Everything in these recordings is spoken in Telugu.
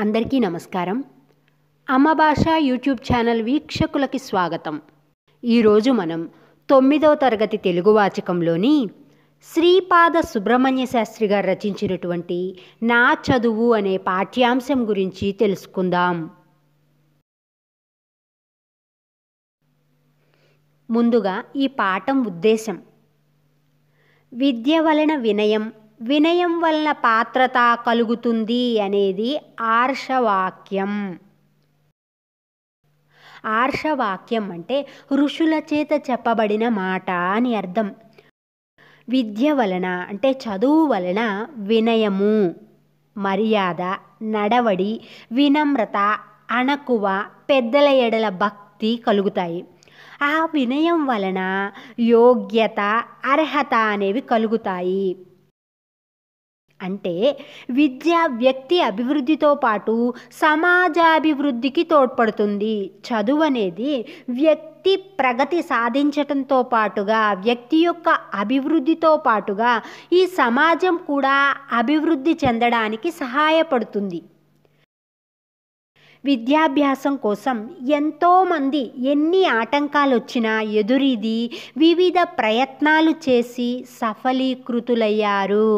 అందరికీ నమస్కారం. అమ్మ భాష యూట్యూబ్ ఛానల్ వీక్షకులకి స్వాగతం. ఈరోజు మనం 9వ తరగతి తెలుగు వాచకంలోని శ్రీపాద సుబ్రహ్మణ్య శాస్త్రి గారు రచించినటువంటి నా చదువు అనే పాఠ్యాంశం గురించి తెలుసుకుందాం. ముందుగా ఈ పాఠం ఉద్దేశం. విద్య వలన వినయం, వినయం వలన పాత్రత కలుగుతుంది అనేది ఆర్షవాక్యం. ఆర్షవాక్యం అంటే ఋషుల చేత చెప్పబడిన మాట అని అర్థం. విద్య వలన అంటే చదువు వలన వినయము, మర్యాద, నడవడి, వినమ్రత, అణకువ, పెద్దల ఎడల భక్తి కలుగుతాయి. ఆ వినయం వలన యోగ్యత, అర్హత అనేవి కలుగుతాయి. అంటే విద్య వ్యక్తి అభివృద్ధితో పాటు సమాజాభివృద్ధికి తోడ్పడుతుంది. చదువు అనేది వ్యక్తి ప్రగతి సాధించటంతో పాటుగా, వ్యక్తి యొక్క అభివృద్ధితో పాటుగా ఈ సమాజం కూడా అభివృద్ధి చెందడానికి సహాయపడుతుంది. విద్యాభ్యాసం కోసం ఎంతోమంది ఎన్ని ఆటంకాలు వచ్చినా ఎదురీది వివిధ ప్రయత్నాలు చేసి సఫలీకృతులయ్యారు.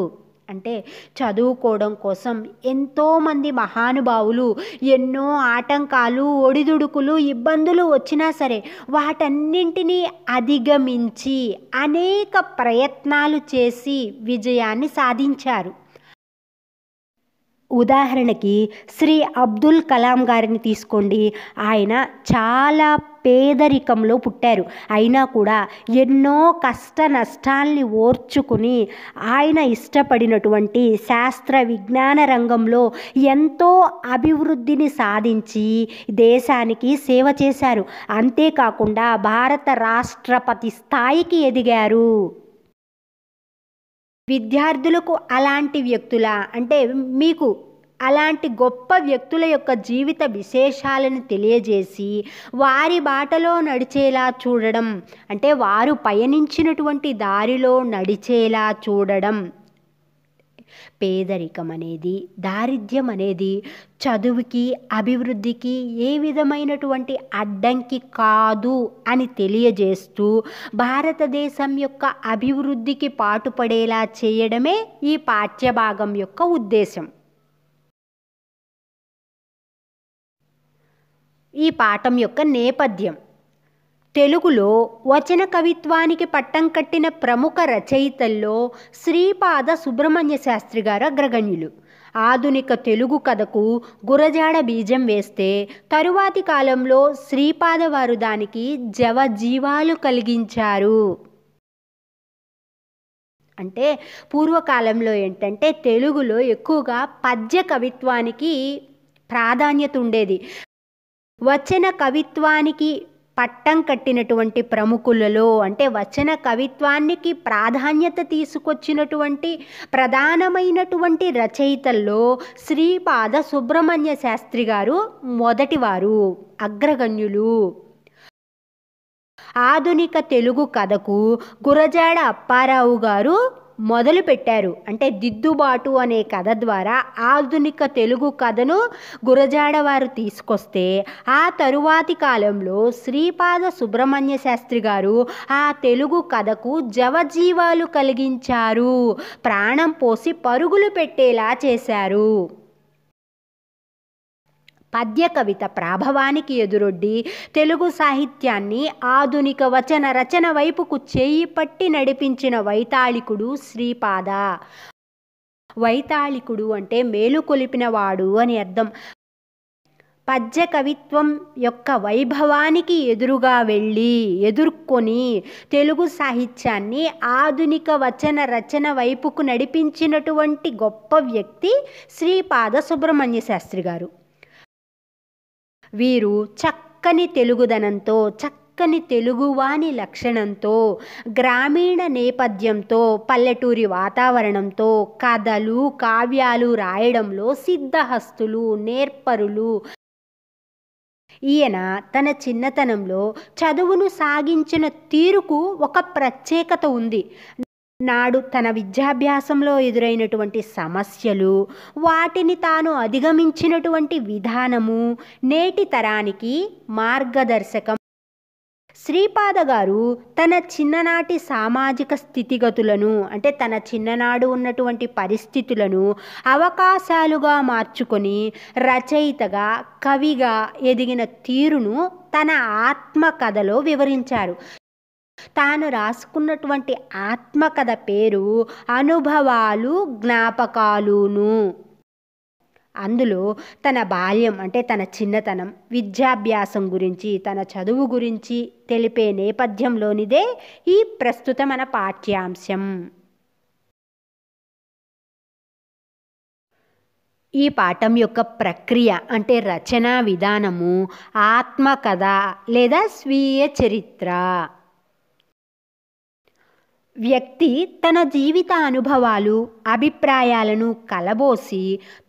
అంటే చదువుకోవడం కోసం ఎంతోమంది మహానుభావులు ఎన్నో ఆటంకాలు, ఒడిదుడుకులు, ఇబ్బందులు వచ్చినా సరే వాటన్నింటినీ అధిగమించి అనేక ప్రయత్నాలు చేసి విజయాన్ని సాధించారు. ఉదాహరణకి శ్రీ అబ్దుల్ కలాం గారిని తీసుకోండి. ఆయన చాలా పేదరికంలో పుట్టారు. అయినా కూడా ఎన్నో కష్ట నష్టాల్ని ఓర్చుకుని ఆయన ఇష్టపడినటువంటి శాస్త్ర విజ్ఞాన రంగంలో ఎంతో అభివృద్ధిని సాధించి దేశానికి సేవ చేశారు. అంతేకాకుండా భారత రాష్ట్రపతి స్థాయికి ఎదిగారు. విద్యార్థులకు అలాంటి వ్యక్తుల అంటే మీకు అలాంటి గొప్ప వ్యక్తుల యొక్క జీవిత విశేషాలను తెలియజేసి వారి బాటలో నడిచేలా చూడడం, అంటే వారు పయనించినటువంటి దారిలో నడిచేలా చూడడం. పేదరికం అనేది, దారిద్ర్యం అనేది చదువుకి, అభివృద్ధికి ఏ విధమైనటువంటి అడ్డంకి కాదు అని తెలియజేస్తూ భారతదేశం యొక్క అభివృద్ధికి పాటుపడేలా చేయడమే ఈ పాఠ్యభాగం యొక్క ఉద్దేశం. ఈ పాఠం యొక్క నేపథ్యం. తెలుగులో వచన కవిత్వానికి పట్టం కట్టిన ప్రముఖ రచయితల్లో శ్రీపాద సుబ్రహ్మణ్య శాస్త్రి గారు అగ్రగణ్యులు. ఆధునిక తెలుగు కథకు గురజాడ బీజం వేస్తే తరువాతి కాలంలో శ్రీపాద వారు దానికి జవజీవాలు కలిగించారు. అంటే పూర్వకాలంలో ఏంటంటే తెలుగులో ఎక్కువగా పద్య కవిత్వానికి ప్రాధాన్యత ఉండేది. వచన కవిత్వానికి పట్టం కట్టినటువంటి ప్రముఖులలో, అంటే వచన కవిత్వానికి ప్రాధాన్యత తీసుకొచ్చినటువంటి ప్రధానమైనటువంటి రచయితల్లో శ్రీపాద సుబ్రహ్మణ్య శాస్త్రి గారు మొదటివారు, అగ్రగణ్యులు. ఆధునిక తెలుగు కథకు గురజాడ అప్పారావు గారు మొదలుపెట్టారు. అంటే దిద్దుబాటు అనే కథ ద్వారా ఆధునిక తెలుగు కథను గురజాడ వారు తీసుకొస్తే ఆ తరువాతి కాలంలో శ్రీపాద సుబ్రహ్మణ్య శాస్త్రి గారు ఆ తెలుగు కథకు జవజీవాలు కలిగించారు, ప్రాణం పోసి పరుగులు పెట్టేలా చేశారు. పద్య కవిత ప్రాభవానికి ఎదురొడ్డి తెలుగు సాహిత్యాన్ని ఆధునిక వచన రచన వైపుకు చేయి పట్టి నడిపించిన వైతాళికుడు శ్రీపాద. వైతాళికుడు అంటే మేలుకొలిపినవాడు అని అర్థం. పద్య కవిత్వం యొక్క వైభవానికి ఎదురుగా వెళ్ళి ఎదుర్కొని తెలుగు సాహిత్యాన్ని ఆధునిక వచన రచన వైపుకు నడిపించినటువంటి గొప్ప వ్యక్తి శ్రీపాద సుబ్రహ్మణ్య శాస్త్రి గారు. వీరు చక్కని తెలుగుదనంతో, చక్కని తెలుగువాని లక్షణంతో, గ్రామీణ నేపథ్యంతో, పల్లెటూరి వాతావరణంతో కథలు, కావ్యాలు రాయడంలో సిద్ధహస్తులు, నేర్పరులు. ఈయన తన చిన్నతనంలో చదువును సాగించిన తీరుకు ఒక ప్రత్యేకత ఉంది. నాడు తన విద్యాభ్యాసంలో ఎదురైనటువంటి సమస్యలు, వాటిని తాను అధిగమించినటువంటి విధానము నేటి తరానికి మార్గదర్శకం. శ్రీపాద గారు తన చిన్ననాటి సామాజిక స్థితిగతులను, అంటే తన చిన్ననాడు ఉన్నటువంటి పరిస్థితులను అవకాశాలుగా మార్చుకొని రచయితగా, కవిగా ఎదిగిన తీరును తన ఆత్మకథలో వివరించారు. తాను రాసుకున్నటువంటి ఆత్మకథ పేరు అనుభవాలు జ్ఞాపకాలును. అందులో తన బాల్యం, అంటే తన చిన్నతనం, విద్యాభ్యాసం గురించి, తన చదువు గురించి తెలిపే నేపథ్యంలోనిదే ఈ ప్రస్తుత మన పాఠ్యాంశం. ఈ పాఠం యొక్క ప్రక్రియ, అంటే రచనా విధానము ఆత్మకథ లేదా స్వీయ చరిత్ర. వ్యక్తి తన జీవిత అనుభవాలు, అభిప్రాయాలను కలబోసి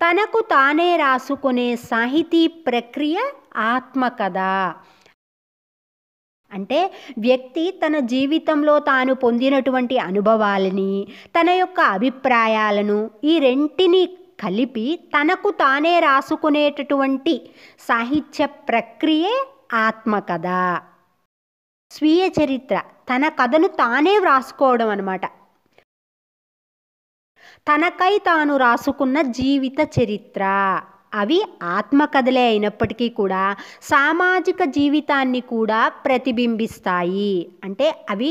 తనకు తానే రాసుకునే సాహితీ ప్రక్రియ ఆత్మకథ. అంటే వ్యక్తి తన జీవితంలో తాను పొందినటువంటి అనుభవాలని, తన యొక్క అభిప్రాయాలను, ఈ రెంటిని కలిపి తనకు తానే రాసుకునేటటువంటి సాహిత్య ప్రక్రియే ఆత్మకథ. స్వీయ చరిత్ర తన కథను తానే వ్రాసుకోవడం అన్నమాట. తనకై తాను రాసుకున్న జీవిత చరిత్ర. అవి ఆత్మకథలే అయినప్పటికీ కూడా సామాజిక జీవితాన్ని కూడా ప్రతిబింబిస్తాయి. అంటే అవి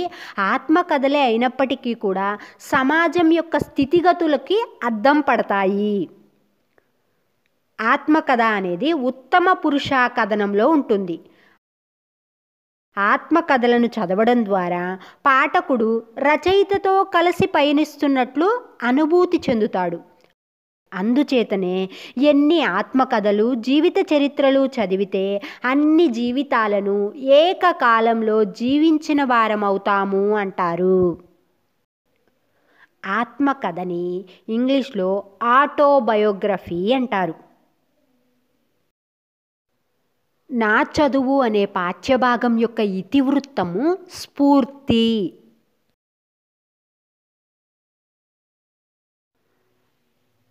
ఆత్మకథలే అయినప్పటికీ కూడా సమాజం యొక్క స్థితిగతులకి అద్దం పడతాయి. ఆత్మకథ అనేది ఉత్తమ పురుష కథనంలో ఉంటుంది. ఆత్మకథలను చదవడం ద్వారా పాఠకుడు రచయితతో కలిసి పయనిస్తున్నట్లు అనుభూతి చెందుతాడు. అందుచేతనే ఎన్ని ఆత్మకథలు, జీవిత చరిత్రలు చదివితే అన్ని జీవితాలను ఏకకాలంలో జీవించిన వారమవుతాము అంటారు. ఆత్మకథని ఇంగ్లీష్లో ఆటోబయోగ్రఫీ అంటారు. నా చదువు అనే పాఠ్యభాగం యొక్క ఇతివృత్తము స్ఫూర్తి.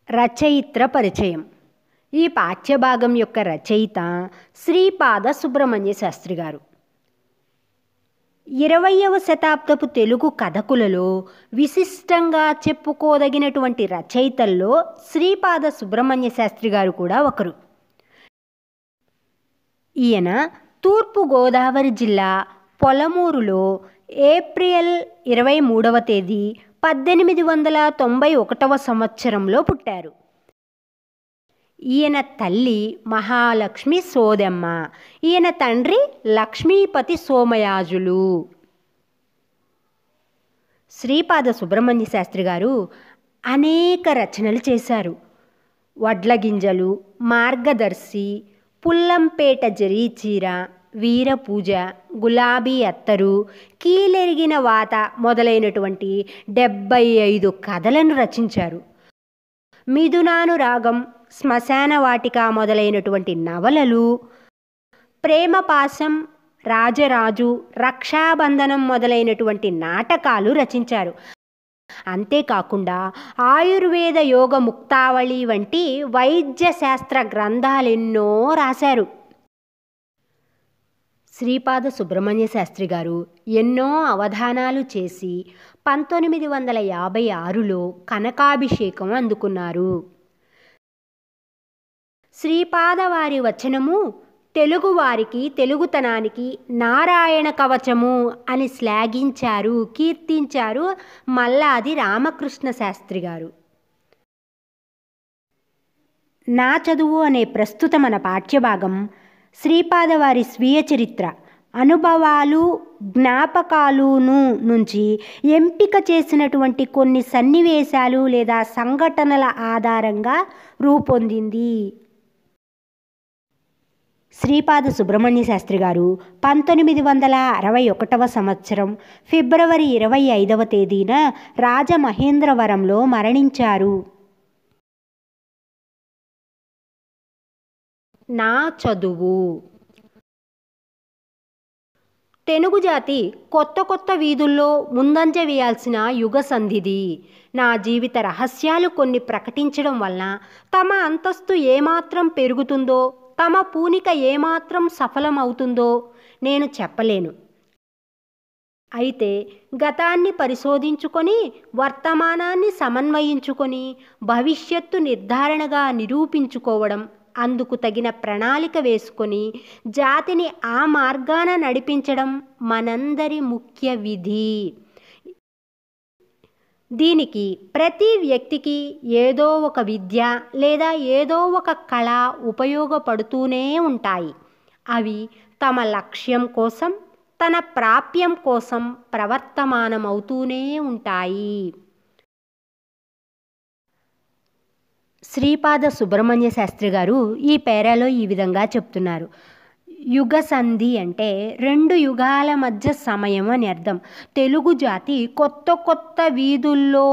రచయిత్ర పరిచయం. ఈ పాఠ్యభాగం యొక్క రచయిత శ్రీపాద సుబ్రహ్మణ్య శాస్త్రి గారు. 20వ శతాబ్దపు తెలుగు కథకులలో విశిష్టంగా చెప్పుకోదగినటువంటి రచయితల్లో శ్రీపాద సుబ్రహ్మణ్య శాస్త్రి గారు కూడా ఒకరు. ఈయన తూర్పుగోదావరి జిల్లా పొలమూరులో ఏప్రిల్ 23వ తేదీ 1891వ సంవత్సరంలో పుట్టారు. ఈయన తల్లి మహాలక్ష్మి సోదెమ్మ, ఈయన తండ్రి లక్ష్మీపతి సోమయాజులు. శ్రీపాద సుబ్రహ్మణ్య శాస్త్రి గారు అనేక రచనలు చేశారు. వడ్లగింజలు, మార్గదర్శి, పుల్లంపేట జరీచీర, వీరపూజ, గులాబీ అత్తరు, కీలెరిగిన వాత మొదలైనటువంటి 75 కథలను రచించారు. మిథునానురాగం, శ్మశాన వాటిక మొదలైనటువంటి నవలలు, ప్రేమపాశం, రాజరాజు, రక్షాబంధనం మొదలైనటువంటి నాటకాలు రచించారు. అంతేకాకుండా ఆయుర్వేద యోగ ముక్తావళి వంటి వైద్య శాస్త్ర గ్రంథాలెన్నో రాశారు. శ్రీపాద సుబ్రహ్మణ్య శాస్త్రి గారు ఎన్నో అవధానాలు చేసి 1956లో కనకాభిషేకం అందుకున్నారు. శ్రీపాద వారి వచనము తెలుగువారికి, తెలుగుతనానికి నారాయణ కవచము అని శ్లాఘించారు, కీర్తించారు మల్లాది రామకృష్ణ శాస్త్రి గారు. నా చదువు అనే ప్రస్తుత మన పాఠ్యభాగం శ్రీపాద వారి స్వీయ చరిత్ర, అనుభవాలు జ్ఞాపకాలును నుంచి ఎంపిక చేసినటువంటి కొన్ని సన్నివేశాలు లేదా సంఘటనల ఆధారంగా రూపొందింది. శ్రీపాద సుబ్రహ్మణ్య శాస్త్రి గారు 1961వ సంవత్సరం ఫిబ్రవరి 25వ తేదీన రాజమహేంద్రవరంలో మరణించారు. నా చదువు. తెనుగు జాతి కొత్త కొత్త వీధుల్లో ముందంజ వేయాల్సిన యుగ సంధిది. నా జీవిత రహస్యాలు కొన్ని ప్రకటించడం వలన తమ అంతస్తు ఏమాత్రం పెరుగుతుందో, తమ పూనిక ఏమాత్రం సఫలమవుతుందో నేను చెప్పలేను. అయితే గతాన్ని పరిశోధించుకొని, వర్తమానాన్ని సమన్వయించుకొని, భవిష్యత్తు నిర్ధారణగా నిరూపించుకోవడం, అందుకు తగిన ప్రణాళిక వేసుకొని జాతిని ఆ మార్గాన నడిపించడం మనందరి ముఖ్య విధి. దీనికి ప్రతి వ్యక్తికి ఏదో ఒక విద్య లేదా ఏదో ఒక కళ ఉపయోగపడుతూనే ఉంటాయి. అవి తమ లక్ష్యం కోసం, తన ప్రాప్యం కోసం ప్రవర్తమానమవుతూనే ఉంటాయి. శ్రీపాద సుబ్రహ్మణ్య శాస్త్రి గారు ఈ పేరాలో ఈ విధంగా చెప్తున్నారు. యుగ సంధి అంటే 2 యుగాల మధ్య సమయం అని అర్థం. తెలుగు జాతి కొత్త కొత్త వీధుల్లో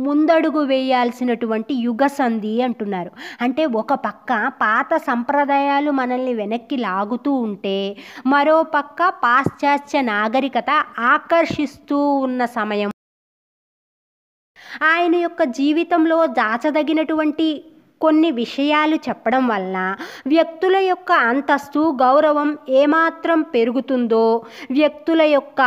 ముందడుగు వేయాల్సినటువంటి యుగ సంధి అంటున్నారు. అంటే ఒక పక్క పాత సంప్రదాయాలు మనల్ని వెనక్కి లాగుతూ ఉంటే, మరో పక్క పాశ్చాత్య నాగరికత ఆకర్షిస్తూ ఉన్న సమయం. ఆయన యొక్క జీవితంలో దాచదగినటువంటి కొన్ని విషయాలు చెప్పడం వలన వ్యక్తుల యొక్క అంతస్తు, గౌరవం ఏమాత్రం పెరుగుతుందో, వ్యక్తుల యొక్క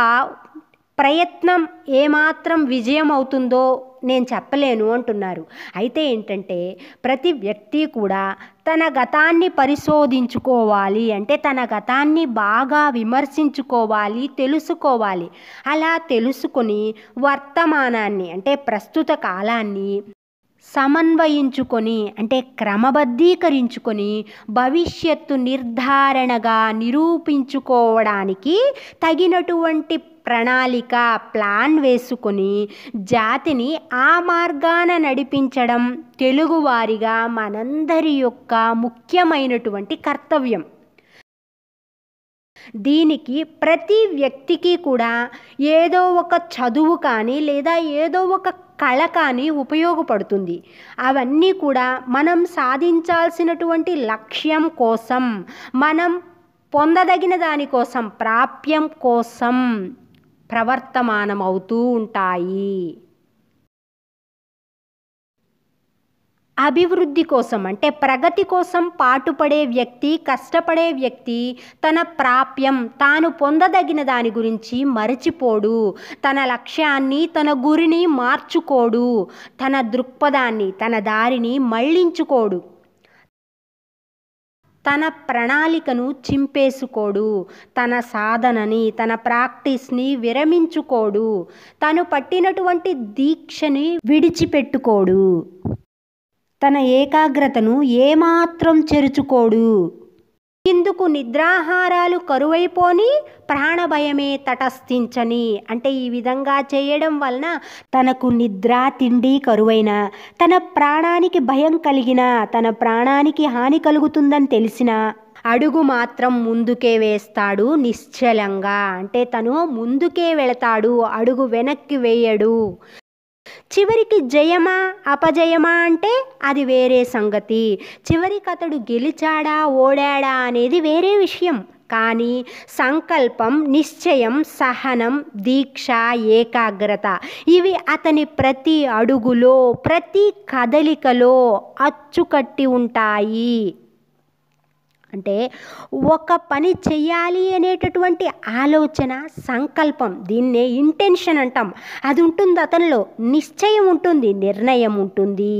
ప్రయత్నం ఏమాత్రం విజయం అవుతుందో నేను చెప్పలేను అంటున్నారు. అయితే ఏంటంటే ప్రతి వ్యక్తి కూడా తన గతాన్ని పరిశోధించుకోవాలి, అంటే తన గతాన్ని బాగా విమర్శించుకోవాలి, తెలుసుకోవాలి. అలా తెలుసుకొని వర్తమానాన్ని అంటే ప్రస్తుత కాలాన్ని సమన్వయించుకొని, అంటే క్రమబద్ధీకరించుకొని భవిష్యత్తు నిర్ధారణగా నిరూపించుకోవడానికి తగినటువంటి ప్రణాళిక, ప్లాన్ వేసుకొని జాతిని ఆ మార్గాన నడిపించడం తెలుగువారిగా మనందరి యొక్క ముఖ్యమైనటువంటి కర్తవ్యం. దీనికి ప్రతి వ్యక్తికి కూడా ఏదో ఒక చదువు కానీ లేదా ఏదో ఒక కళ కానీ ఉపయోగపడుతుంది. అవన్నీ కూడా మనం సాధించాల్సినటువంటి లక్ష్యం కోసం, మనం పొందదగిన దానికోసం, ప్రాప్యం కోసం ప్రవర్తమానమవుతూ ఉంటాయి. అభివృద్ధి కోసం అంటే ప్రగతి కోసం పాటుపడే వ్యక్తి, కష్టపడే వ్యక్తి తన ప్రాప్యం, తాను పొందదగిన దాని గురించి మరచిపోడు. తన లక్ష్యాన్ని, తన గురిని మార్చుకోడు. తన దృక్పథాన్ని, తన దారిని మళ్ళించుకోడు. తన ప్రణాళికను చింపేసుకోడు. తన సాధనని, తన ప్రాక్టీస్ని విరమించుకోడు. తను పట్టినటువంటి దీక్షని విడిచిపెట్టుకోడు. తన ఏకాగ్రతను ఏమాత్రం చెరుచుకోడు. ఇందుకు నిద్రాహారాలు కరువైపోని, ప్రాణభయమే తటస్థించని. అంటే ఈ విధంగా చేయడం వలన తనకు నిద్ర, తిండి కరువైన, తన ప్రాణానికి భయం కలిగిన, తన ప్రాణానికి హాని కలుగుతుందని తెలిసిన అడుగు మాత్రం ముందుకే వేస్తాడు నిశ్చలంగా. అంటే తను ముందుకే వెళతాడు, అడుగు వెనక్కి వేయడు. చివరికి జయమా అపజయమా అంటే అది వేరే సంగతి. చివరికి అతడు గెలిచాడా ఓడాడా అనేది వేరే విషయం. కానీ సంకల్పం, నిశ్చయం, సహనం, దీక్ష, ఏకాగ్రత ఇవి అతని ప్రతి అడుగులో, ప్రతి కదలికలో అచ్చుకట్టి ఉంటాయి. అంటే ఒక పని చెయ్యాలి అనేటటువంటి ఆలోచన, సంకల్పం, దీన్నే ఇంటెన్షన్ అంటాం, అది ఉంటుంది అతనిలో. నిశ్చయం ఉంటుంది, నిర్ణయం ఉంటుంది,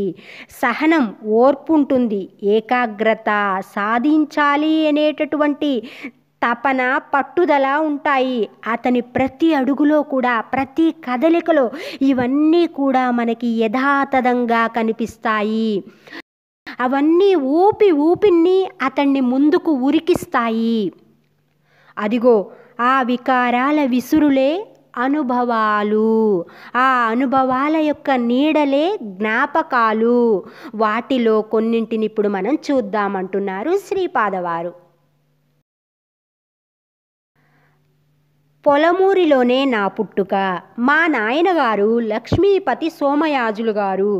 సహనం, ఓర్పు ఉంటుంది, ఏకాగ్రత, సాధించాలి అనేటటువంటి తపన, పట్టుదల ఉంటాయి అతని ప్రతి అడుగులో కూడా, ప్రతి కదలికలో. ఇవన్నీ కూడా మనకి యథాతథంగా కనిపిస్తాయి. అవన్నీ ఊపిని అతన్ని ముందుకు ఉరికిస్తాయి. అదిగో ఆ వికారాల విసురులే అనుభవాలు. ఆ అనుభవాల యొక్క నీడలే జ్ఞాపకాలు. వాటిలో కొన్నింటిని ఇప్పుడు మనం చూద్దామంటున్నారు శ్రీపాదవారు. పొలమూరిలోనే నా పుట్టుక. మా నాయనగారు లక్ష్మీపతి సోమయాజులు గారు.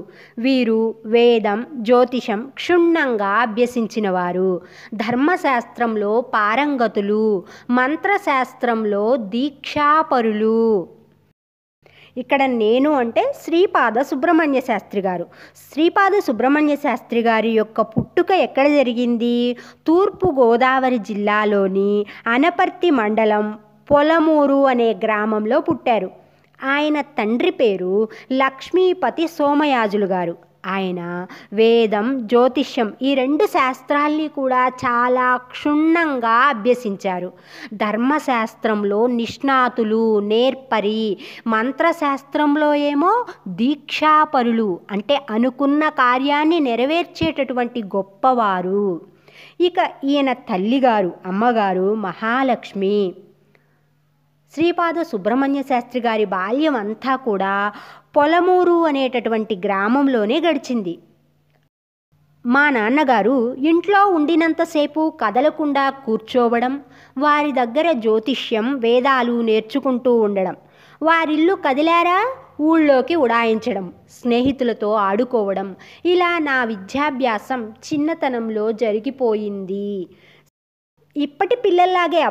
వీరు వేదం, జ్యోతిషం క్షుణ్ణంగా అభ్యసించినవారు. ధర్మశాస్త్రంలో పారంగతులు, మంత్రశాస్త్రంలో దీక్షాపరులు. ఇక్కడ నేను అంటే శ్రీపాద సుబ్రహ్మణ్య శాస్త్రి గారు. శ్రీపాద సుబ్రహ్మణ్య శాస్త్రి గారి యొక్క పుట్టుక ఎక్కడ జరిగింది? తూర్పుగోదావరి జిల్లాలోని అనపర్తి మండలం పొలమూరు అనే గ్రామంలో పుట్టారు. ఆయన తండ్రి పేరు లక్ష్మీపతి సోమయాజులు గారు. ఆయన వేదం, జ్యోతిష్యం ఈ రెండు శాస్త్రాల్ని కూడా చాలా క్షుణ్ణంగా అభ్యసించారు. ధర్మశాస్త్రంలో నిష్ణాతులు, నేర్పరి, మంత్రశాస్త్రంలో ఏమో దీక్షాపరులు, అంటే అనుకున్న కార్యాన్ని నెరవేర్చేటటువంటి గొప్పవారు. ఇక ఈయన తల్లిగారు, అమ్మగారు మహాలక్ష్మి. శ్రీపాద సుబ్రహ్మణ్య శాస్త్రి గారి బాల్యం అంతా కూడా పొలమూరు అనేటటువంటి గ్రామంలోనే గడిచింది. మా నాన్నగారు ఇంట్లో ఉండినంతసేపు కదలకుండా కూర్చోవడం, వారి దగ్గర జ్యోతిష్యం, వేదాలు నేర్చుకుంటూ ఉండడం, వారిల్లు కదిలారా ఊళ్ళోకి ఉడాయించడం, స్నేహితులతో ఆడుకోవడం, ఇలా నా విద్యాభ్యాసం చిన్నతనంలో జరిగిపోయింది. ఇప్పటి పిల్లల్లాగే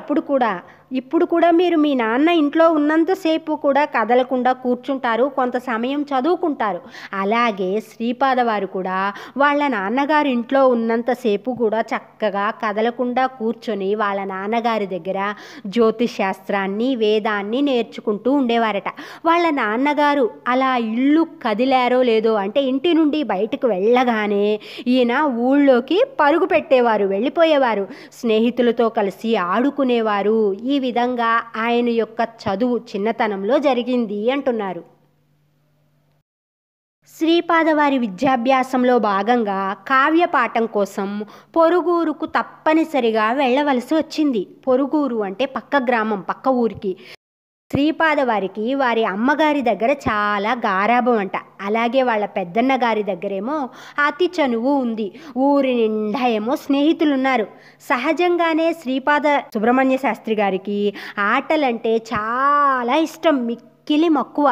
ఇప్పుడు కూడా మీరు మీ నాన్న ఇంట్లో ఉన్నంతసేపు కూడా కదలకుండా కూర్చుంటారు, కొంత సమయం చదువుకుంటారు. అలాగే శ్రీపాద వారు కూడా వాళ్ళ నాన్నగారు ఇంట్లో ఉన్నంతసేపు కూడా చక్కగా కదలకుండా కూర్చొని వాళ్ళ నాన్నగారి దగ్గర జ్యోతిష్ శాస్త్రాన్ని, వేదాన్ని నేర్చుకుంటూ ఉండేవారట. వాళ్ళ నాన్నగారు అలా ఇల్లు కదిలారో లేదో, అంటే ఇంటి నుండి బయటకు వెళ్ళగానే ఈయన ఊళ్ళోకి పరుగు పెట్టేవారు, వెళ్ళిపోయేవారు, స్నేహితులతో కలిసి ఆడుకునేవారు. ఈ విధంగా ఆయన యొక్క చదువు చిన్నతనంలో జరిగింది అంటున్నారు. శ్రీపాద వారి విద్యాభ్యాసంలో భాగంగా కావ్యపాఠం కోసం పొరుగురుకు తప్పనిసరిగా వెళ్ళవలసి వచ్చింది. పొరుగురు అంటే పక్క గ్రామం, పక్క ఊరికి. శ్రీపాద వారికి వారి అమ్మగారి దగ్గర చాలా గారాబం అంట. అలాగే వాళ్ళ పెద్దన్న గారి దగ్గరేమో అతి చనువు ఉంది. ఊరి నిండా ఏమో స్నేహితులు ఉన్నారు. సహజంగానే శ్రీపాద సుబ్రహ్మణ్య శాస్త్రి గారికి ఆటలంటే చాలా ఇష్టం, మిక్కిలి మక్కువ.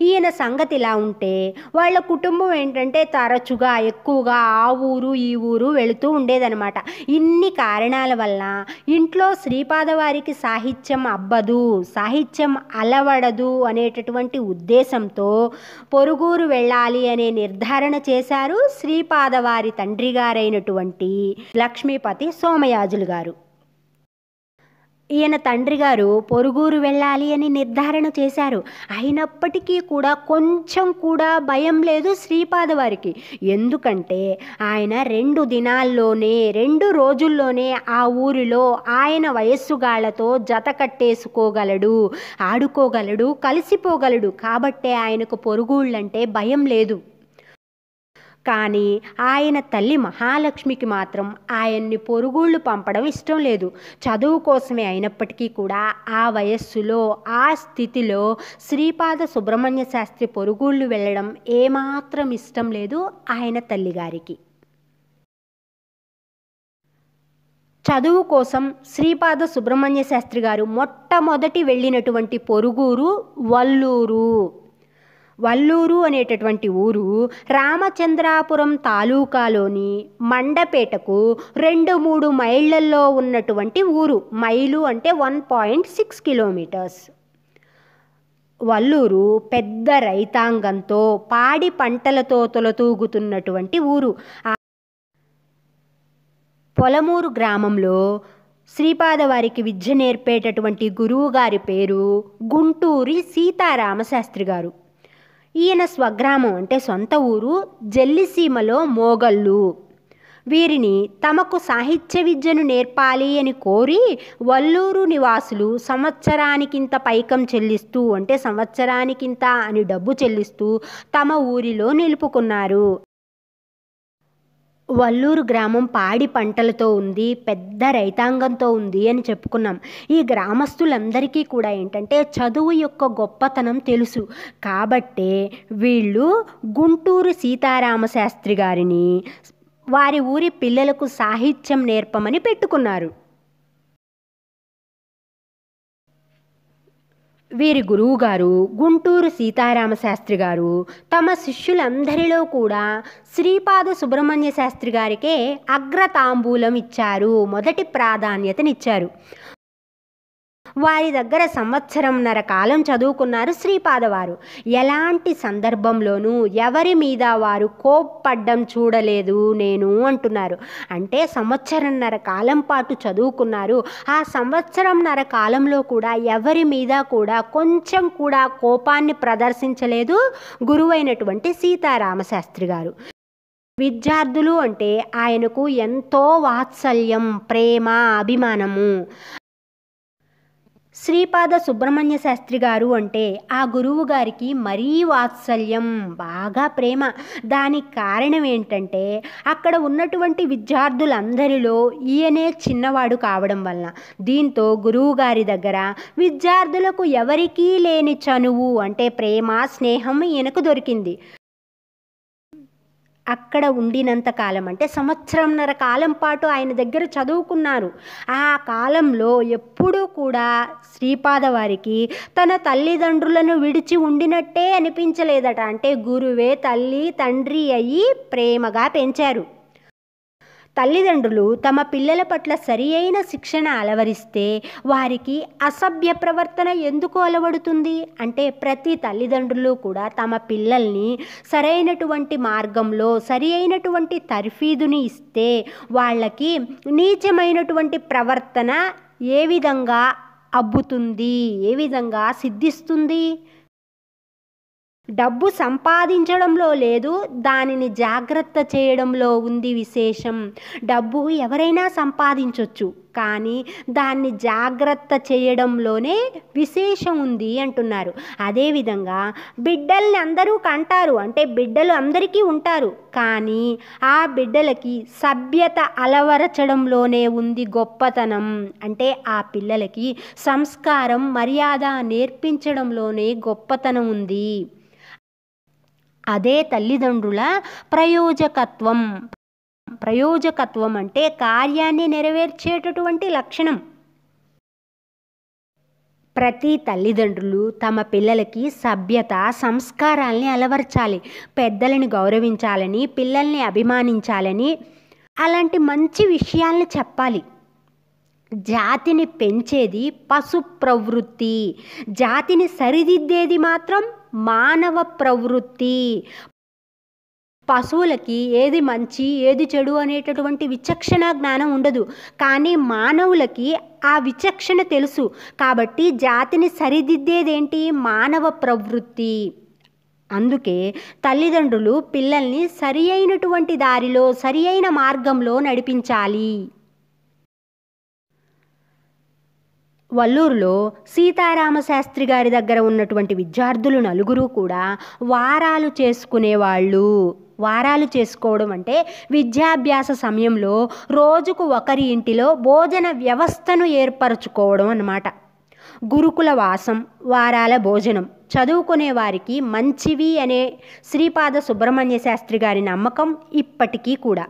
ఈయన సంగతి ఇలా ఉంటే వాళ్ళ కుటుంబం ఏంటంటే తరచుగా ఎక్కువగా ఆ ఊరు ఈ ఊరు వెళుతూ ఉండేదన్నమాట. ఇన్ని కారణాల వల్ల ఇంట్లో శ్రీపాద వారికి సాహిత్యం అబ్బదు, సాహిత్యం అలవడదు అనేటటువంటి ఉద్దేశంతో పొరుగురు వెళ్ళాలి అనే నిర్ధారణ చేశారు శ్రీపాద వారి తండ్రి గారైనటువంటి లక్ష్మీపతి సోమయాజులు గారు. ఈయన తండ్రి గారు పొరుగురు వెళ్ళాలి అని నిర్ధారణ చేశారు. అయినప్పటికీ కూడా కొంచెం కూడా భయం లేదు శ్రీపాద వారికి. ఎందుకంటే ఆయన 2 దినాల్లోనే, 2 రోజుల్లోనే ఆ ఊరిలో ఆయన వయస్సుగాళ్లతో జత కట్టేసుకోగలడు, ఆడుకోగలడు, కలిసిపోగలడు. కాబట్టే ఆయనకు పొరుగుళ్ళంటే భయం లేదు. కానీ ఆయన తల్లి మహాలక్ష్మికి మాత్రం ఆయన్ని పొరుగుళ్ళు పంపడం ఇష్టం లేదు. చదువు కోసమే అయినప్పటికీ కూడా ఆ వయస్సులో, ఆ స్థితిలో శ్రీపాద సుబ్రహ్మణ్య శాస్త్రి పొరుగుళ్ళు వెళ్ళడం ఏమాత్రం ఇష్టం లేదు ఆయన తల్లిగారికి. చదువు కోసం శ్రీపాద సుబ్రహ్మణ్య శాస్త్రి గారు మొట్టమొదటి వెళ్ళినటువంటి పొరుగురు వల్లూరు. వల్లూరు అనేటటువంటి ఊరు రామచంద్రాపురం తాలూకాలోని మండపేటకు 2-3 మైళ్ళల్లో ఉన్నటువంటి ఊరు. మైలు అంటే 1.6 కిలోమీటర్స్. వల్లూరు పెద్ద రైతాంగంతో, పాడి పంటలతో తొలతూగుతున్నటువంటి ఊరు. పొలమూరు గ్రామంలో శ్రీపాద వారికి విద్య నేర్పేటటువంటి గురువు గారి పేరు గుంటూరి సీతారామశాస్త్రి గారు. ఈయన స్వగ్రామం అంటే సొంత ఊరు జల్లిసీమలో మోగళ్ళు. వీరిని తమకు సాహిత్య విద్యను నేర్పాలి అని కోరి వల్లూరు నివాసులు సంవత్సరానికింత పైకం చెల్లిస్తూ, అంటే సంవత్సరానికింత అని డబ్బు చెల్లిస్తూ తమ ఊరిలో నిలుపుకున్నారు. వల్లూరు గ్రామం పాడి పంటలతో ఉంది, పెద్ద రైతాంగంతో ఉంది అని చెప్పుకున్నాం. ఈ గ్రామస్తులందరికీ కూడా ఏంటంటే చదువు యొక్క గొప్పతనం తెలుసు. కాబట్టే వీళ్ళు గుంటూరు సీతారామశాస్త్రి గారిని వారి ఊరి పిల్లలకు సాహిత్యం నేర్పమని పెట్టుకున్నారు. వీరి గురువుగారు గుంటూరు సీతారామ శాస్త్రి గారు తమ శిష్యులందరిలో కూడా శ్రీపాద సుబ్రహ్మణ్య శాస్త్రి గారికే అగ్రతాంబూలం ఇచ్చారు, మొదటి ప్రాధాన్యతనిచ్చారు. వారి దగ్గర సంవత్సరంన్నర కాలం చదువుకున్నారు శ్రీపాదవారు. ఎలాంటి సందర్భంలోనూ ఎవరి మీద వారు కోప్పడ్డం చూడలేదు నేను అంటున్నారు. అంటే సంవత్సరంన్నర కాలం పాటు చదువుకున్నారు. ఆ సంవత్సరంన్నర కాలంలో కూడా ఎవరి మీద కూడా కొంచెం కూడా కోపాన్ని ప్రదర్శించలేదు గురువైనటువంటి సీతారామశాస్త్రి గారు. విద్యార్థులు అంటే ఆయనకు ఎంతో వాత్సల్యం, ప్రేమ, అభిమానము. శ్రీపాద సుబ్రహ్మణ్య శాస్త్రి గారు అంటే ఆ గురువు గారికి మరీ వాత్సల్యం, బాగా ప్రేమ. దానికి కారణం ఏంటంటే అక్కడ ఉన్నటువంటి విద్యార్థులందరిలో ఈయనే చిన్నవాడు కావడం వలన. దీంతో గురువు గారి దగ్గర విద్యార్థులకు ఎవరికీ లేని చనువు అంటే ప్రేమ, స్నేహం ఈయనకు దొరికింది. అక్కడ ఉండినంత కాలం అంటే సంవత్సరంన్నర కాలం పాటు ఆయన దగ్గర చదువుకున్నారు. ఆ కాలంలో ఎప్పుడూ కూడా శ్రీపాద వారికి తన తల్లిదండ్రులను విడిచి ఉండినట్టే అనిపించలేదట. అంటే గురువే తల్లి తండ్రి అయ్యి ప్రేమగా పెంచారు. తల్లిదండ్రులు తమ పిల్లల పట్ల సరి అయిన శిక్షణ అలవరిస్తే వారికి అసభ్య ప్రవర్తన ఎందుకు అలవడుతుంది? అంటే ప్రతి తల్లిదండ్రులు కూడా తమ పిల్లల్ని సరైనటువంటి మార్గంలో సరి అయినటువంటి తర్ఫీదుని ఇస్తే వాళ్ళకి నీచమైనటువంటి ప్రవర్తన ఏ విధంగా అబ్బుతుంది, ఏ విధంగా సిద్ధిస్తుంది? డబ్బు సంపాదించడంలో లేదు, దానిని జాగ్రత్త చేయడంలో ఉంది విశేషం. డబ్బు ఎవరైనా సంపాదించవచ్చు, కానీ దాన్ని జాగ్రత్త చేయడంలోనే విశేషం ఉంది అంటున్నారు. అదేవిధంగా బిడ్డల్ని అందరూ కంటారు, అంటే బిడ్డలు అందరికీ ఉంటారు, కానీ ఆ బిడ్డలకి సభ్యత అలవరచడంలోనే ఉంది గొప్పతనం. అంటే ఆ పిల్లలకి సంస్కారం, మర్యాద నేర్పించడంలోనే గొప్పతనం ఉంది. అదే తల్లిదండ్రుల ప్రయోజకత్వం. ప్రయోజకత్వం అంటే కార్యాన్ని నెరవేర్చేటటువంటి లక్షణం. ప్రతి తల్లిదండ్రులు తమ పిల్లలకి సభ్యత, సంస్కారాల్ని అలవర్చాలి, పెద్దలను గౌరవించాలని, పిల్లల్ని అభిమానించాలని, అలాంటి మంచి విషయాల్ని చెప్పాలి. జాతిని పెంచేది పశు ప్రవృత్తి, జాతిని సరిదిద్దేది మాత్రం మానవ ప్రవృత్తి. పశువులకి ఏది మంచి ఏది చెడు అనేటటువంటి విచక్షణ జ్ఞానం ఉండదు, కానీ మానవులకి ఆ విచక్షణ తెలుసు. కాబట్టి జాతిని సరిదిద్దేదేంటి? మానవ ప్రవృత్తి. అందుకే తల్లిదండ్రులు పిల్లల్ని సరి అయినటువంటి దారిలో, సరి అయిన మార్గంలో నడిపించాలి. వల్లూరులో సీతారామశాస్త్రి గారి దగ్గర ఉన్నటువంటి విద్యార్థులు నలుగురు కూడా వారాలు చేసుకునేవాళ్ళు. వారాలు చేసుకోవడం అంటే విద్యాభ్యాస సమయంలో రోజుకు ఒకరి ఇంటిలో భోజన వ్యవస్థను ఏర్పరచుకోవడం అన్నమాట. గురుకుల వాసం, వారాల భోజనం చదువుకునే వారికి మంచివి అనే శ్రీపాద సుబ్రహ్మణ్య శాస్త్రి గారి నమ్మకం ఇప్పటికీ కూడా.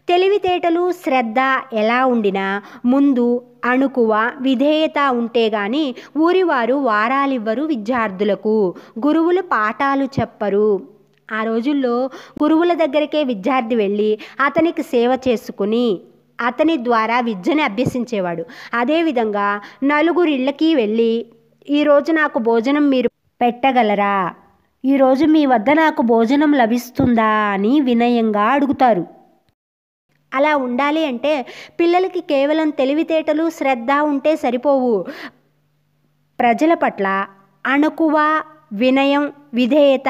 తెలివితేటలు, శ్రద్ధ ఎలా ఉండినా ముందు అణుకువ, విధేయత ఉంటే గాని ఊరివారు వారాలివ్వరు విద్యార్థులకు. గురువులు పాఠాలు చెప్పరు. ఆ రోజుల్లో గురువుల దగ్గరికే విద్యార్థి వెళ్ళి అతనికి సేవ చేసుకుని అతని ద్వారా విద్యని అభ్యసించేవాడు. అదేవిధంగా నలుగురిళ్ళకి వెళ్ళి ఈరోజు నాకు భోజనం మీరు పెట్టగలరా, ఈరోజు మీ వద్ద నాకు భోజనం లభిస్తుందా అని వినయంగా అడుగుతారు. అలా ఉండాలి అంటే పిల్లలకి కేవలం తెలివితేటలు, శ్రద్ధ ఉంటే సరిపోవు. ప్రజల పట్ల అణకువ, వినయం, విధేయత,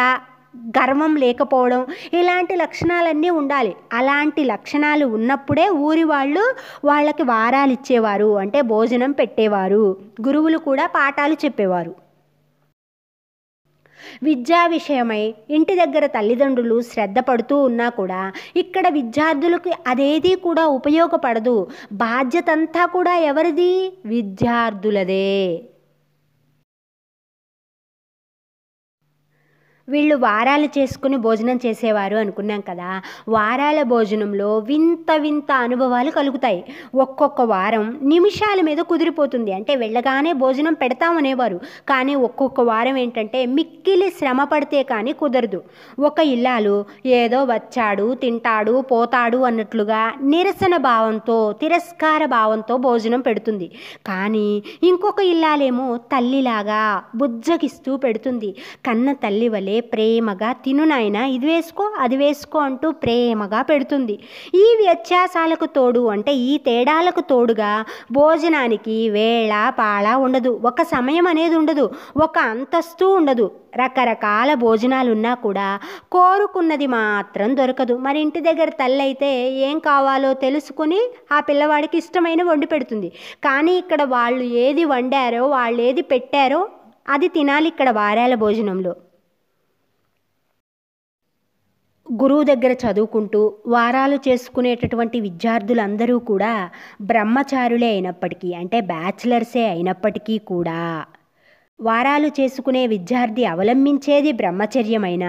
గర్వం లేకపోవడం, ఇలాంటి లక్షణాలన్నీ ఉండాలి. అలాంటి లక్షణాలు ఉన్నప్పుడే ఊరి వాళ్ళు వాళ్ళకి వారాలు ఇచ్చేవారు, అంటే భోజనం పెట్టేవారు. గురువులు కూడా పాఠాలు చెప్పేవారు. విద్యా విషయమై ఇంటి దగ్గర తల్లిదండ్రులు శ్రద్ధ పడుతూ ఉన్నా కూడా ఇక్కడ విద్యార్థులకు అదేదీ కూడా ఉపయోగపడదు. బాధ్యత అంతా కూడా ఎవరిది? విద్యార్థులదే. వీళ్ళు వారాలు చేసుకుని భోజనం చేసేవారు అనుకున్నాం కదా. వారాల భోజనంలో వింత వింత అనుభవాలు కలుగుతాయి. ఒక్కొక్క వారం నిమిషాల మీద కుదిరిపోతుంది. అంటే వెళ్ళగానే భోజనం పెడతామనేవారు, కానీ ఒక్కొక్క వారం ఏంటంటే మిక్కిలి శ్రమ పడితే కానీ కుదరదు. ఒక ఇల్లాలు ఏదో వచ్చాడు తింటాడు పోతాడు అన్నట్లుగా నిరసన భావంతో తిరస్కార భావంతో భోజనం పెడుతుంది. కానీ ఇంకొక ఇల్లాలేమో తల్లిలాగా బుజ్జగిస్తూ పెడుతుంది. కన్న తల్లి వలె ప్రేమగా తిను నాయనా, ఇది వేసుకో అది వేసుకో అంటూ ప్రేమగా పెడుతుంది. ఈ వ్యత్యాసాలకు తోడు అంటే ఈ తేడాలకు తోడుగా భోజనానికి వేళ పాళ ఉండదు, ఒక సమయం అనేది ఉండదు, ఒక అంతస్తు ఉండదు. రకరకాల భోజనాలు ఉన్నా కూడా కోరుకున్నది మాత్రం దొరకదు. మరి ఇంటి దగ్గర తల్లి అయితే ఏం కావాలో తెలుసుకుని ఆ పిల్లవాడికి ఇష్టమైన వండి పెడుతుంది. కానీ ఇక్కడ వాళ్ళు ఏది వండారో వాళ్ళు ఏది పెట్టారో అది తినాలి ఇక్కడ వారాల భోజనంలో. గురువు దగ్గర చదువుకుంటూ వారాలు చేసుకునేటటువంటి విద్యార్థులందరూ కూడా బ్రహ్మచారులే అయినప్పటికీ, అంటే బ్యాచిలర్సే అయినప్పటికీ కూడా వారాలు చేసుకునే విద్యార్థి అవలంబించేది బ్రహ్మచర్యమైన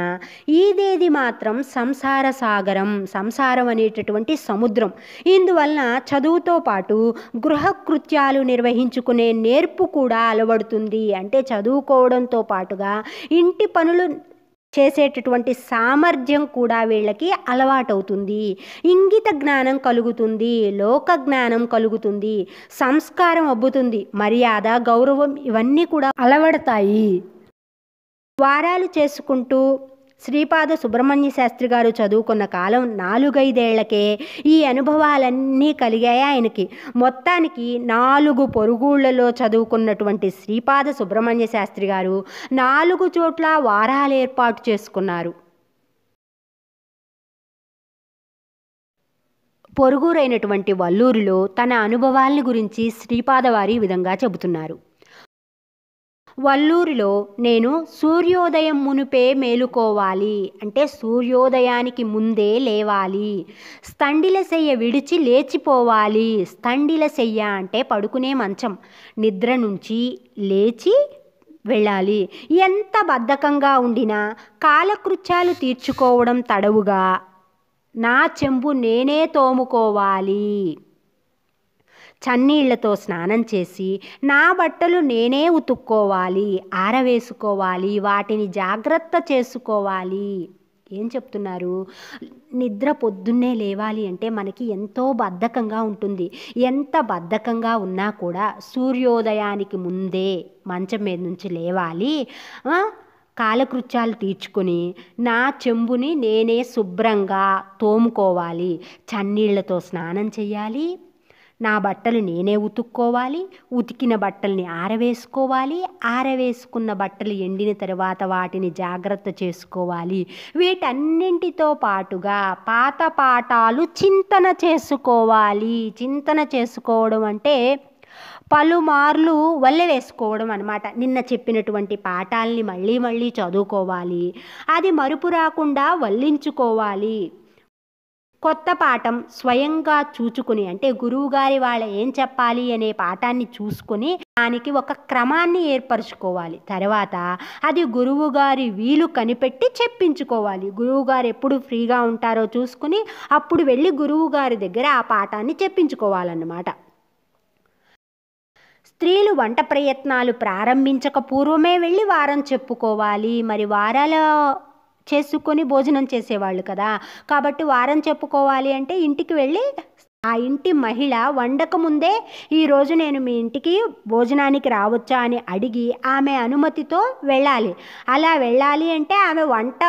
ఈదేది మాత్రం సంసార సాగరం, సంసారం అనేటటువంటి సముద్రం. ఇందువలన చదువుతో పాటు గృహకృత్యాలు నిర్వహించుకునే నేర్పు కూడా అలవడుతుంది. అంటే చదువుకోవడంతో పాటుగా ఇంటి పనులు చేసేటటువంటి సామర్థ్యం కూడా వీళ్ళకి అలవాటవుతుంది. ఇంగిత జ్ఞానం కలుగుతుంది, లోక జ్ఞానం కలుగుతుంది, సంస్కారం అబ్బుతుంది, మర్యాద గౌరవం ఇవన్నీ కూడా అలవడతాయి. వారాలు చేసుకుంటూ శ్రీపాద సుబ్రహ్మణ్య శాస్త్రి గారు చదువుకున్న కాలం 4-5 ఏళ్లకే ఈ అనుభవాలన్నీ కలిగాయి ఆయనకి. మొత్తానికి 4 పొరుగుళ్లలో చదువుకున్నటువంటి శ్రీపాద సుబ్రహ్మణ్య శాస్త్రి గారు 4 చోట్ల వారాలు ఏర్పాటు చేసుకున్నారు. పొరుగురైనటువంటి వల్లూరులో తన అనుభవాల్ని గురించి శ్రీపాద వారి ఈ విధంగా చెబుతున్నారు. వల్లూరిలో నేను సూర్యోదయం మునుపే మేలుకోవాలి, అంటే సూర్యోదయానికి ముందే లేవాలి. స్తండిల శయ్య విడిచి లేచిపోవాలి. స్తండిల శయ్య అంటే పడుకునే మంచం, నిద్ర నుంచి లేచి వెళ్ళాలి. ఎంత బద్ధకంగా ఉండినా కాలకృత్యాలు తీర్చుకోవడం తడవుగా నా చెంబు నేనే తోముకోవాలి. చన్నీళ్లతో స్నానం చేసి నా బట్టలు నేనే ఉతుక్కోవాలి, ఆరవేసుకోవాలి, వాటిని జాగ్రత్త చేసుకోవాలి. ఏం చెప్తున్నారు? నిద్ర పొద్దున్నే లేవాలి అంటే మనకి ఎంతో బద్ధకంగా ఉంటుంది. ఎంత బద్ధకంగా ఉన్నా కూడా సూర్యోదయానికి ముందే మంచం మీద నుంచి లేవాలి. కాలకృత్యాలు తీర్చుకొని నా చెంబుని నేనే శుభ్రంగా తోముకోవాలి, చన్నీళ్లతో స్నానం చేయాలి, నా బట్టలు నేనే ఉతుక్కోవాలి, ఉతికిన బట్టల్ని ఆరవేసుకోవాలి, ఆరవేసుకున్న బట్టలు ఎండిన తర్వాత వాటిని జాగ్రత్త చేసుకోవాలి. వీటన్నింటితో పాటుగా పాత పాఠాలు చింతన చేసుకోవాలి. చింతన చేసుకోవడం అంటే పలుమార్లు వల్లె వేసుకోవడం అన్నమాట. నిన్న చెప్పినటువంటి పాఠాలని మళ్ళీ మళ్ళీ చదువుకోవాలి, అది మరుపు రాకుండా వల్లించుకోవాలి. కొత్త పాఠం స్వయంగా చూచుకుని, అంటే గురువుగారి వాళ్ళ ఏం చెప్పాలి అనే పాఠాన్ని చూసుకొని దానికి ఒక క్రమాన్ని ఏర్పరచుకోవాలి. తర్వాత అది గురువుగారి వీలు కనిపెట్టి చెప్పించుకోవాలి. గురువుగారు ఎప్పుడు ఫ్రీగా ఉంటారో చూసుకుని అప్పుడు వెళ్ళి గురువుగారి దగ్గర ఆ పాఠాన్ని చెప్పించుకోవాలన్నమాట. స్త్రీలు వంట ప్రయత్నాలు ప్రారంభించక పూర్వమే వెళ్ళి వారం చెప్పుకోవాలి. మరి వారాల చేసుకొని భోజనం చేసేవాళ్ళు కదా, కాబట్టి వారం చెప్పుకోవాలి అంటే ఇంటికి వెళ్ళి ఆ ఇంటి మహిళ వండక ముందే ఈరోజు నేను మీ ఇంటికి భోజనానికి రావచ్చా అని అడిగి ఆమె అనుమతితో వెళ్ళాలి. అలా వెళ్ళాలి అంటే ఆమె వంట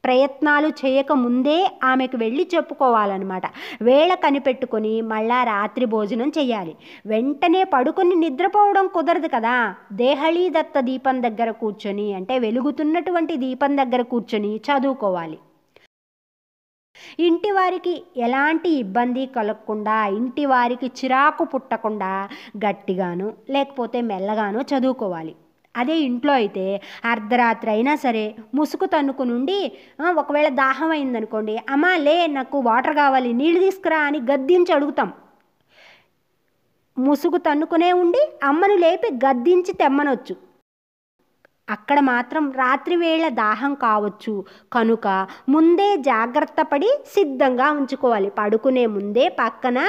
ప్రయత్నాలు చేయకముందే ఆమెకు వెళ్ళి చెప్పుకోవాలన్నమాట. వేళ కనిపెట్టుకొని మళ్ళా రాత్రి భోజనం చేయాలి. వెంటనే పడుకొని నిద్రపోవడం కుదరదు కదా. దేహళీ దత్త దీపం దగ్గర కూర్చొని, అంటే వెలుగుతున్నటువంటి దీపం దగ్గర కూర్చొని చదువుకోవాలి. ఇంటి వారికి ఎలాంటి ఇబ్బంది కలగకుండా, ఇంటి వారికి చిరాకు పుట్టకుండా గట్టిగాను లేకపోతే మెల్లగాను చదువుకోవాలి. అదే ఇంట్లో అయితే అర్ధరాత్రి అయినా సరే ముసుగు తన్నుకు నుండి, ఒకవేళ దాహం అయిందనుకోండి, అమ్మా లే నాకు వాటర్ కావాలి నీళ్ళు తీసుకురా అని గద్దించి అడుగుతాం. ముసుగు తన్నుకునే ఉండి అమ్మను లేపి గద్దించి తెమ్మనొచ్చు. అక్కడ మాత్రం రాత్రివేళ దాహం కావచ్చు కనుక ముందే జాగ్రత్త పడి సిద్ధంగా ఉంచుకోవాలి. పడుకునే ముందే పక్కన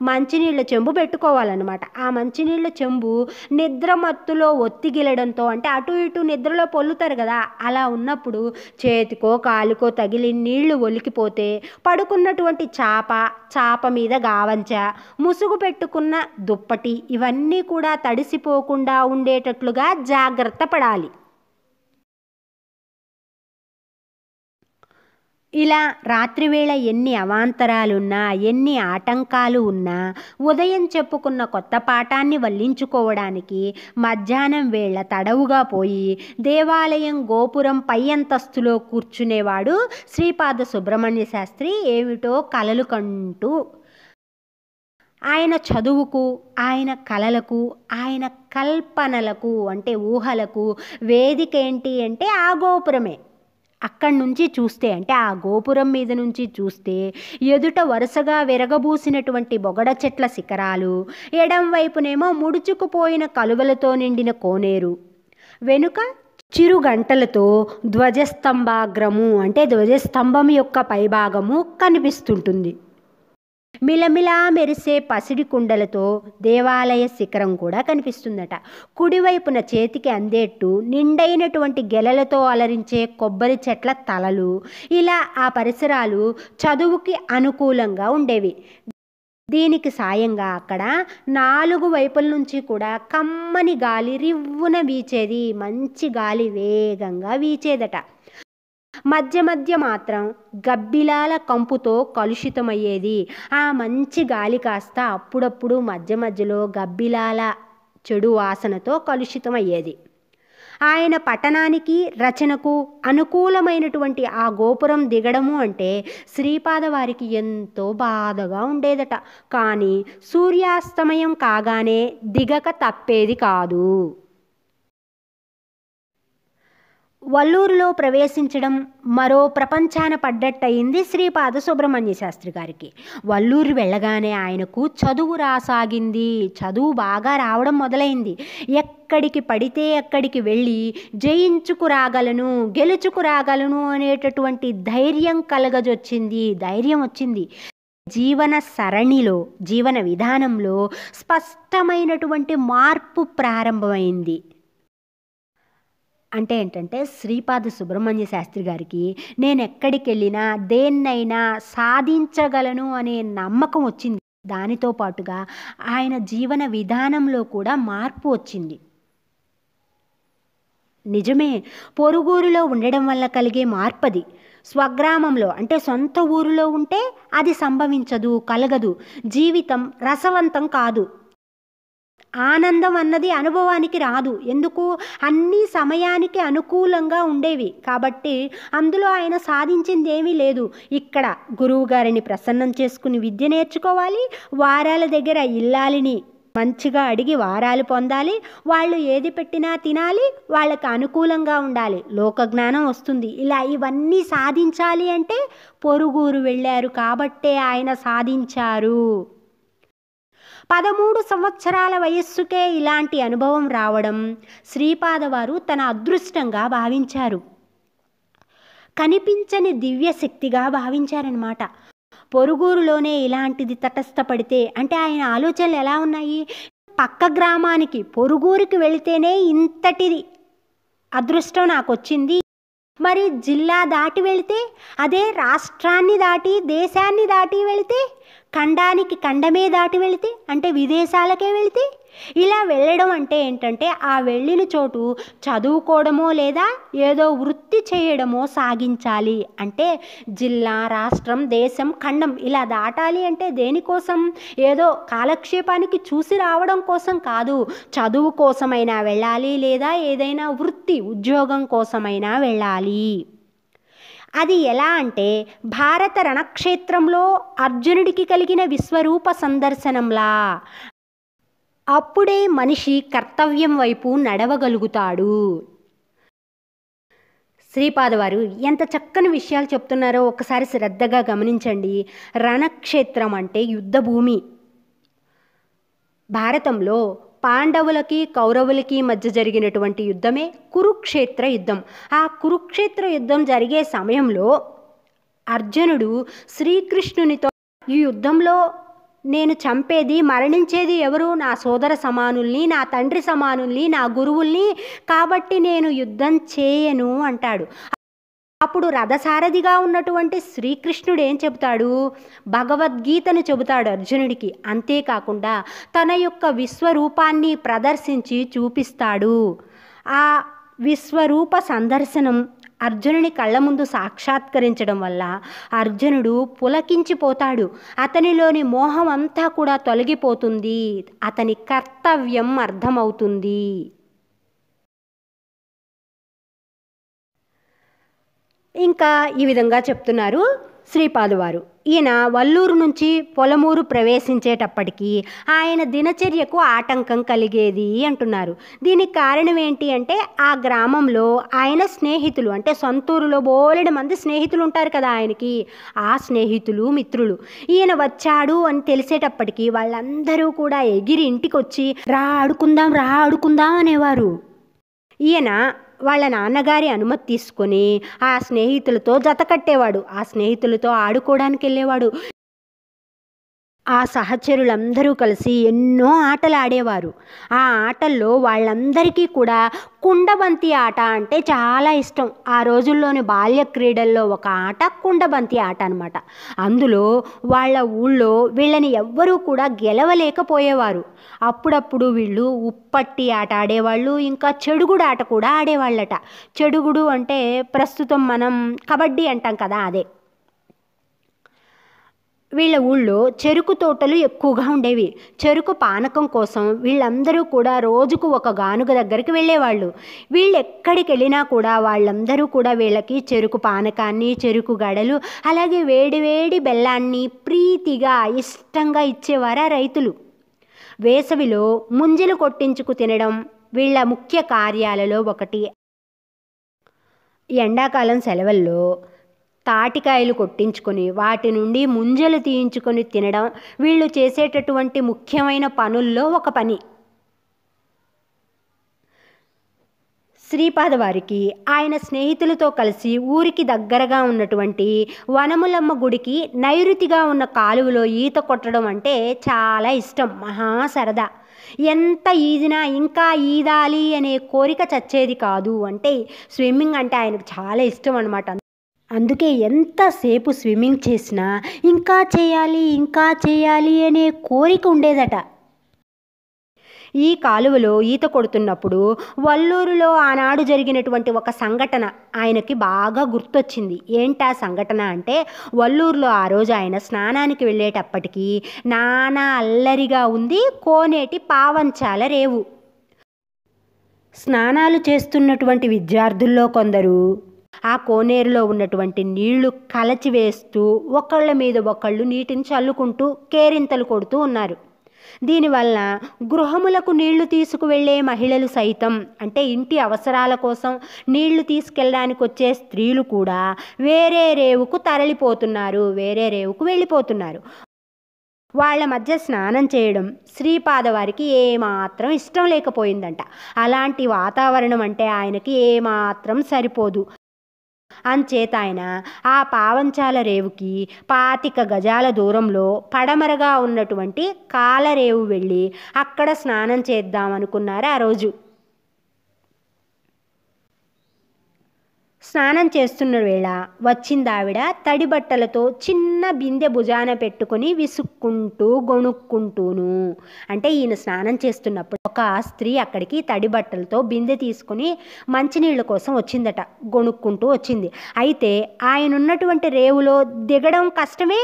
మంచినీళ్ళ చెంబు పెట్టుకోవాలన్నమాట. ఆ మంచినీళ్ళ చెంబు నిద్ర మత్తులో ఒత్తిగిలడంతో, అంటే అటు ఇటు నిద్రలో పొల్లుతారు కదా, అలా ఉన్నప్పుడు చేతికో కాలుకో తగిలి నీళ్లు ఒలికిపోతే పడుకున్నటువంటి చాప మీద గావంచ, ముసుగు పెట్టుకున్న దుప్పటి ఇవన్నీ కూడా తడిసిపోకుండా ఉండేటట్లుగా జాగ్రత్త పడాలి. ఇలా రాత్రివేళ ఎన్ని అవాంతరాలున్నా, ఎన్ని ఆటంకాలు ఉన్నా ఉదయం చెప్పుకున్న కొత్త పాఠాన్ని వల్లించుకోవడానికి మధ్యాహ్నం వేళ తడవుగా పోయి దేవాలయం గోపురం పై అంతస్తులో కూర్చునేవాడు శ్రీపాద సుబ్రహ్మణ్య శాస్త్రి. ఏమిటో కలలు కంటూ ఆయన చదువుకు, ఆయన కలలకు, ఆయన కల్పనలకు అంటే ఊహలకు వేదిక ఏంటి అంటే ఆ గోపురమే. అక్కడి నుంచి చూస్తే, అంటే ఆ గోపురం మీద నుంచి చూస్తే ఎదుట వరుసగా విరగబూసినటువంటి బొగడ చెట్ల శిఖరాలు, ఎడం వైపునేమో ముడుచుకుపోయిన కలువలతో నిండిన కోనేరు, వెనుక చిరుగంటలతో ధ్వజస్తంభాగ్రము అంటే ధ్వజస్తంభం యొక్క పైభాగము కనిపిస్తుంటుంది. మిలమిలా మెరిసే పసిడి కుండలతో దేవాలయ శిఖరం కూడా కనిపిస్తుందట. కుడివైపున చేతికి అందేట్టు నిండైనటువంటి గెలలతో అలరించే కొబ్బరి చెట్ల తలలు. ఇలా ఆ పరిసరాలు చదువుకి అనుకూలంగా ఉండేవి. దీనికి సాయంగా అక్కడ 4 వైపుల నుంచి కూడా కమ్మని గాలి రివ్వున వీచేది. మంచి గాలి వేగంగా వీచేదట. మధ్య మధ్య మాత్రం గబ్బిలాల కంపుతో కలుషితమయ్యేది. ఆ మంచి గాలి కాస్త అప్పుడప్పుడు మధ్య మధ్యలో గబ్బిలాల చెడు వాసనతో కలుషితమయ్యేది. ఆయన పఠనానికి రచనకు అనుకూలమైనటువంటి ఆ గోపురం దిగడము అంటే శ్రీపాద వారికి ఎంతో బాధగా ఉండేదట. కానీ సూర్యాస్తమయం కాగానే దిగక తప్పేది కాదు. వల్లూరులో ప్రవేశించడం మరో ప్రపంచాన పడ్డట్టయింది శ్రీపాద సుబ్రహ్మణ్య శాస్త్రి గారికి. వల్లూరు వెళ్ళగానే ఆయనకు చదువు రాసాగింది. చదువు బాగా రావడం మొదలైంది. ఎక్కడికి పడితే అక్కడికి వెళ్ళి జయించుకురాగలను, గెలుచుకురాగలను అనేటటువంటి ధైర్యం కలగజొచ్చింది. ధైర్యం వచ్చింది. జీవన సరణిలో, జీవన విధానంలో స్పష్టమైనటువంటి మార్పు ప్రారంభమైంది. అంటే ఏంటంటే శ్రీపాద సుబ్రహ్మణ్య శాస్త్రి గారికి నేను ఎక్కడికి వెళ్ళినా దేన్నైనా సాధించగలను అనే నమ్మకం వచ్చింది. దానితో పాటుగా ఆయన జీవన విధానంలో కూడా మార్పు వచ్చింది. నిజమే, పొరుగురులో ఉండడం వల్ల కలిగే మార్పది. స్వగ్రామంలో అంటే సొంత ఊరిలో ఉంటే అది సంభవించదు, కలగదు. జీవితం రసవంతం కాదు. ఆనందం అన్నది అనుభవానికి రాదు. ఎందుకు? అన్ని సమయానికి అనుకూలంగా ఉండేవి కాబట్టి అందులో ఆయన సాధించింది ఏమీ లేదు. ఇక్కడ గురువు గారిని ప్రసన్నం చేసుకుని విద్య నేర్చుకోవాలి, వారాల దగ్గర ఇల్లాలిని మంచిగా అడిగి వారాలు పొందాలి, వాళ్ళు ఏది పెట్టినా తినాలి, వాళ్ళకి అనుకూలంగా ఉండాలి, లోకజ్ఞానం వస్తుంది. ఇలా ఇవన్నీ సాధించాలి అంటే పొరుగురు వెళ్ళారు కాబట్టే ఆయన సాధించారు. 13 సంవత్సరాల వయస్సుకే ఇలాంటి అనుభవం రావడం శ్రీపాద వారు తన అదృష్టంగా భావించారు. కనిపించని దివ్యశక్తిగా భావించారనమాట. పొరుగురులోనే ఇలాంటిది తటస్థపడితే అంటే ఆయన ఆలోచనలు ఎలా ఉన్నాయి? పక్క గ్రామానికి పొరుగురికి వెళితేనే ఇంతటిది అదృష్టం నాకు వచ్చింది, మరి జిల్లా దాటి వెళితే, అదే రాష్ట్రాన్ని దాటి దేశాన్ని దాటి వెళితే, ఖండానికి ఖండమే దాటి వెళితే అంటే విదేశాలకే వెళితే, ఇలా వెళ్ళడం అంటే ఏంటంటే ఆ వెళ్ళిన చోటు చదువుకోవడమో లేదా ఏదో వృత్తి చేయడమో సాగించాలి. అంటే జిల్లా, రాష్ట్రం, దేశం, ఖండం ఇలా దాటాలి అంటే దేనికోసం? ఏదో కాలక్షేపానికి చూసి రావడం కోసం కాదు. చదువు కోసమైనా వెళ్ళాలి, లేదా ఏదైనా వృత్తి ఉద్యోగం కోసమైనా వెళ్ళాలి. అది ఎలా అంటే భారత రణక్షేత్రంలో అర్జునుడికి కలిగిన విశ్వరూప సందర్శనంలా. అప్పుడే మనిషి కర్తవ్యం వైపు నడవగలుగుతాడు. శ్రీపాద వారు ఎంత చక్కని విషయాలు చెప్తున్నారో ఒకసారి శ్రద్ధగా గమనించండి. రణక్షేత్రం అంటే యుద్ధభూమి. భారతంలో పాండవులకి కౌరవులకి మధ్య జరిగినటువంటి యుద్ధమే కురుక్షేత్ర యుద్ధం. ఆ కురుక్షేత్ర యుద్ధం జరిగే సమయంలో అర్జునుడు శ్రీకృష్ణునితో, ఈ యుద్ధంలో నేను చంపేది, మరణించేది ఎవరు? నా సోదర సమానుల్ని, నా తండ్రి సమానుల్ని, నా గురువుల్ని, కాబట్టి నేను యుద్ధం చేయను అంటాడు. అప్పుడు రథసారథిగా ఉన్నటువంటి శ్రీకృష్ణుడు ఏం చెబుతాడు? భగవద్గీతను చెబుతాడు అర్జునుడికి. అంతేకాకుండా తన యొక్క విశ్వరూపాన్ని ప్రదర్శించి చూపిస్తాడు. ఆ విశ్వరూప సందర్శనం అర్జునుని కళ్ళ ముందు సాక్షాత్కరించడం వల్ల అర్జునుడు పులకించిపోతాడు. అతనిలోని మోహం అంతా కూడా తొలగిపోతుంది. అతని కర్తవ్యం అర్థమవుతుంది. ఇంకా ఈ విధంగా చెప్తున్నారు శ్రీపాదువారు. ఈయన వల్లూరు నుంచి పొలమూరు ప్రవేశించేటప్పటికీ ఆయన దినచర్యకు ఆటంకం కలిగేది అంటున్నారు. దీనికి కారణం ఏంటి అంటే, ఆ గ్రామంలో ఆయన స్నేహితులు, అంటే సొంతూరులో బోలెడు మంది స్నేహితులు ఉంటారు కదా ఆయనకి, ఆ స్నేహితులు మిత్రులు ఈయన వచ్చాడు అని తెలిసేటప్పటికీ వాళ్ళందరూ కూడా ఎగిరి ఇంటికి వచ్చి రా ఆడుకుందాం అనేవారు. ఈయన వాళ్ళ నాన్నగారి అనుమతి తీసుకొని ఆ స్నేహితులతో జత కట్టేవాడు. ఆ స్నేహితులతో ఆడుకోవడానికి వెళ్ళేవాడు. ఆ సహచరులందరూ కలిసి ఎన్నో ఆటలు ఆడేవారు. ఆ ఆటల్లో వాళ్ళందరికీ కూడా కుండబంతి ఆట అంటే చాలా ఇష్టం. ఆ రోజుల్లోని బాల్య క్రీడల్లో ఒక ఆట కుండబంతి ఆట అనమాట. అందులో వాళ్ళ ఊళ్ళో వీళ్ళని ఎవ్వరూ కూడా గెలవలేకపోయేవారు. అప్పుడప్పుడు వీళ్ళు ఉప్పట్టి ఆట ఆడేవాళ్ళు, ఇంకా చెడుగుడు ఆట కూడా ఆడేవాళ్ళట. చెడుగుడు అంటే ప్రస్తుతం మనం కబడ్డీ అంటాం కదా, అదే. వీళ్ళ ఊళ్ళో చెరుకు తోటలు ఎక్కువగా ఉండేవి. చెరుకు పానకం కోసం వీళ్ళందరూ కూడా రోజుకు ఒక గానుగ దగ్గరికి వెళ్ళేవాళ్ళు. వీళ్ళు ఎక్కడికి వెళ్ళినా కూడా వాళ్ళందరూ కూడా వీళ్ళకి చెరుకు పానకాన్ని, చెరుకు గడలు, అలాగే వేడివేడి బెల్లాన్ని ప్రీతిగా ఇష్టంగా ఇచ్చేవారు ఆ రైతులు. వేసవిలో ముంజలు కొట్టించుకు తినడం వీళ్ళ ముఖ్య కార్యాలలో ఒకటి. ఎండాకాలం సెలవుల్లో తాటికాయలు కొట్టించుకొని వాటి నుండి ముంజలు తీయించుకొని తినడం వీళ్ళు చేసేటటువంటి ముఖ్యమైన పనుల్లో ఒక పని. శ్రీపాదవారికి ఆయన స్నేహితులతో కలిసి ఊరికి దగ్గరగా ఉన్నటువంటి వనములమ్మ గుడికి నైరుతిగా ఉన్న కాలువలో ఈత కొట్టడం అంటే చాలా ఇష్టం, మహా సరదా. ఎంత ఈదినా ఇంకా ఈదాలి అనే కోరిక చచ్చేది కాదు. అంటే స్విమ్మింగ్ అంటే ఆయనకు చాలా ఇష్టం అన్నమాట. అందుకే ఎంతసేపు స్విమ్మింగ్ చేసినా ఇంకా చేయాలి అనే కోరిక ఉండేదట. ఈ కాలువలో ఈత కొడుతున్నప్పుడు వల్లూరులో ఆనాడు జరిగినటువంటి ఒక సంఘటన ఆయనకి బాగా గుర్తొచ్చింది. ఏంటా సంఘటన అంటే, వల్లూరులో ఆ రోజు ఆయన స్నానానికి వెళ్ళేటప్పటికీ నానా అల్లరిగా ఉంది కోనేటి పావంచాల రేవు. స్నానాలు చేస్తున్నటువంటి విద్యార్థుల్లో కొందరు ఆ కోనేరులో ఉన్నటువంటి నీళ్లు కలచివేస్తూ ఒకళ్ళ మీద ఒకళ్ళు నీటిని చల్లుకుంటూ కేరింతలు కొడుతూ ఉన్నారు. దీనివల్ల గృహములకు నీళ్లు తీసుకువెళ్ళే మహిళలు సైతం, అంటే ఇంటి అవసరాల కోసం నీళ్లు తీసుకెళ్ళడానికి వచ్చే స్త్రీలు కూడా వేరే రేవుకు తరలిపోతున్నారు, వేరే రేవుకు వెళ్ళిపోతున్నారు. వాళ్ళ మధ్య స్నానం చేయడం శ్రీపాదవారికి ఏమాత్రం ఇష్టం లేకపోయిందంట. అలాంటి వాతావరణం అంటే ఆయనకి ఏమాత్రం సరిపోదు. అంచేత ఆయన ఆ పావంచాల రేవుకి 25 గజాల దూరంలో పడమరగా ఉన్నటువంటి కాలరేవు వెళ్ళి అక్కడ స్నానం చేద్దామనుకున్నారు ఆ రోజు. స్నానం చేస్తున్న వేళ వచ్చిందావిడ తడి బట్టలతో చిన్న బిందె భుజాన పెట్టుకొని విసుక్కుంటూ గొణుక్కుంటూను. అంటే ఈయన స్నానం చేస్తున్నప్పుడు ఒక స్త్రీ అక్కడికి తడి బట్టలతో బిందె తీసుకుని మంచినీళ్ళ కోసం వచ్చిందట, గొణుక్కుంటూ వచ్చింది. అయితే ఆయన ఉన్నటువంటి రేవులో దిగడం కష్టమే,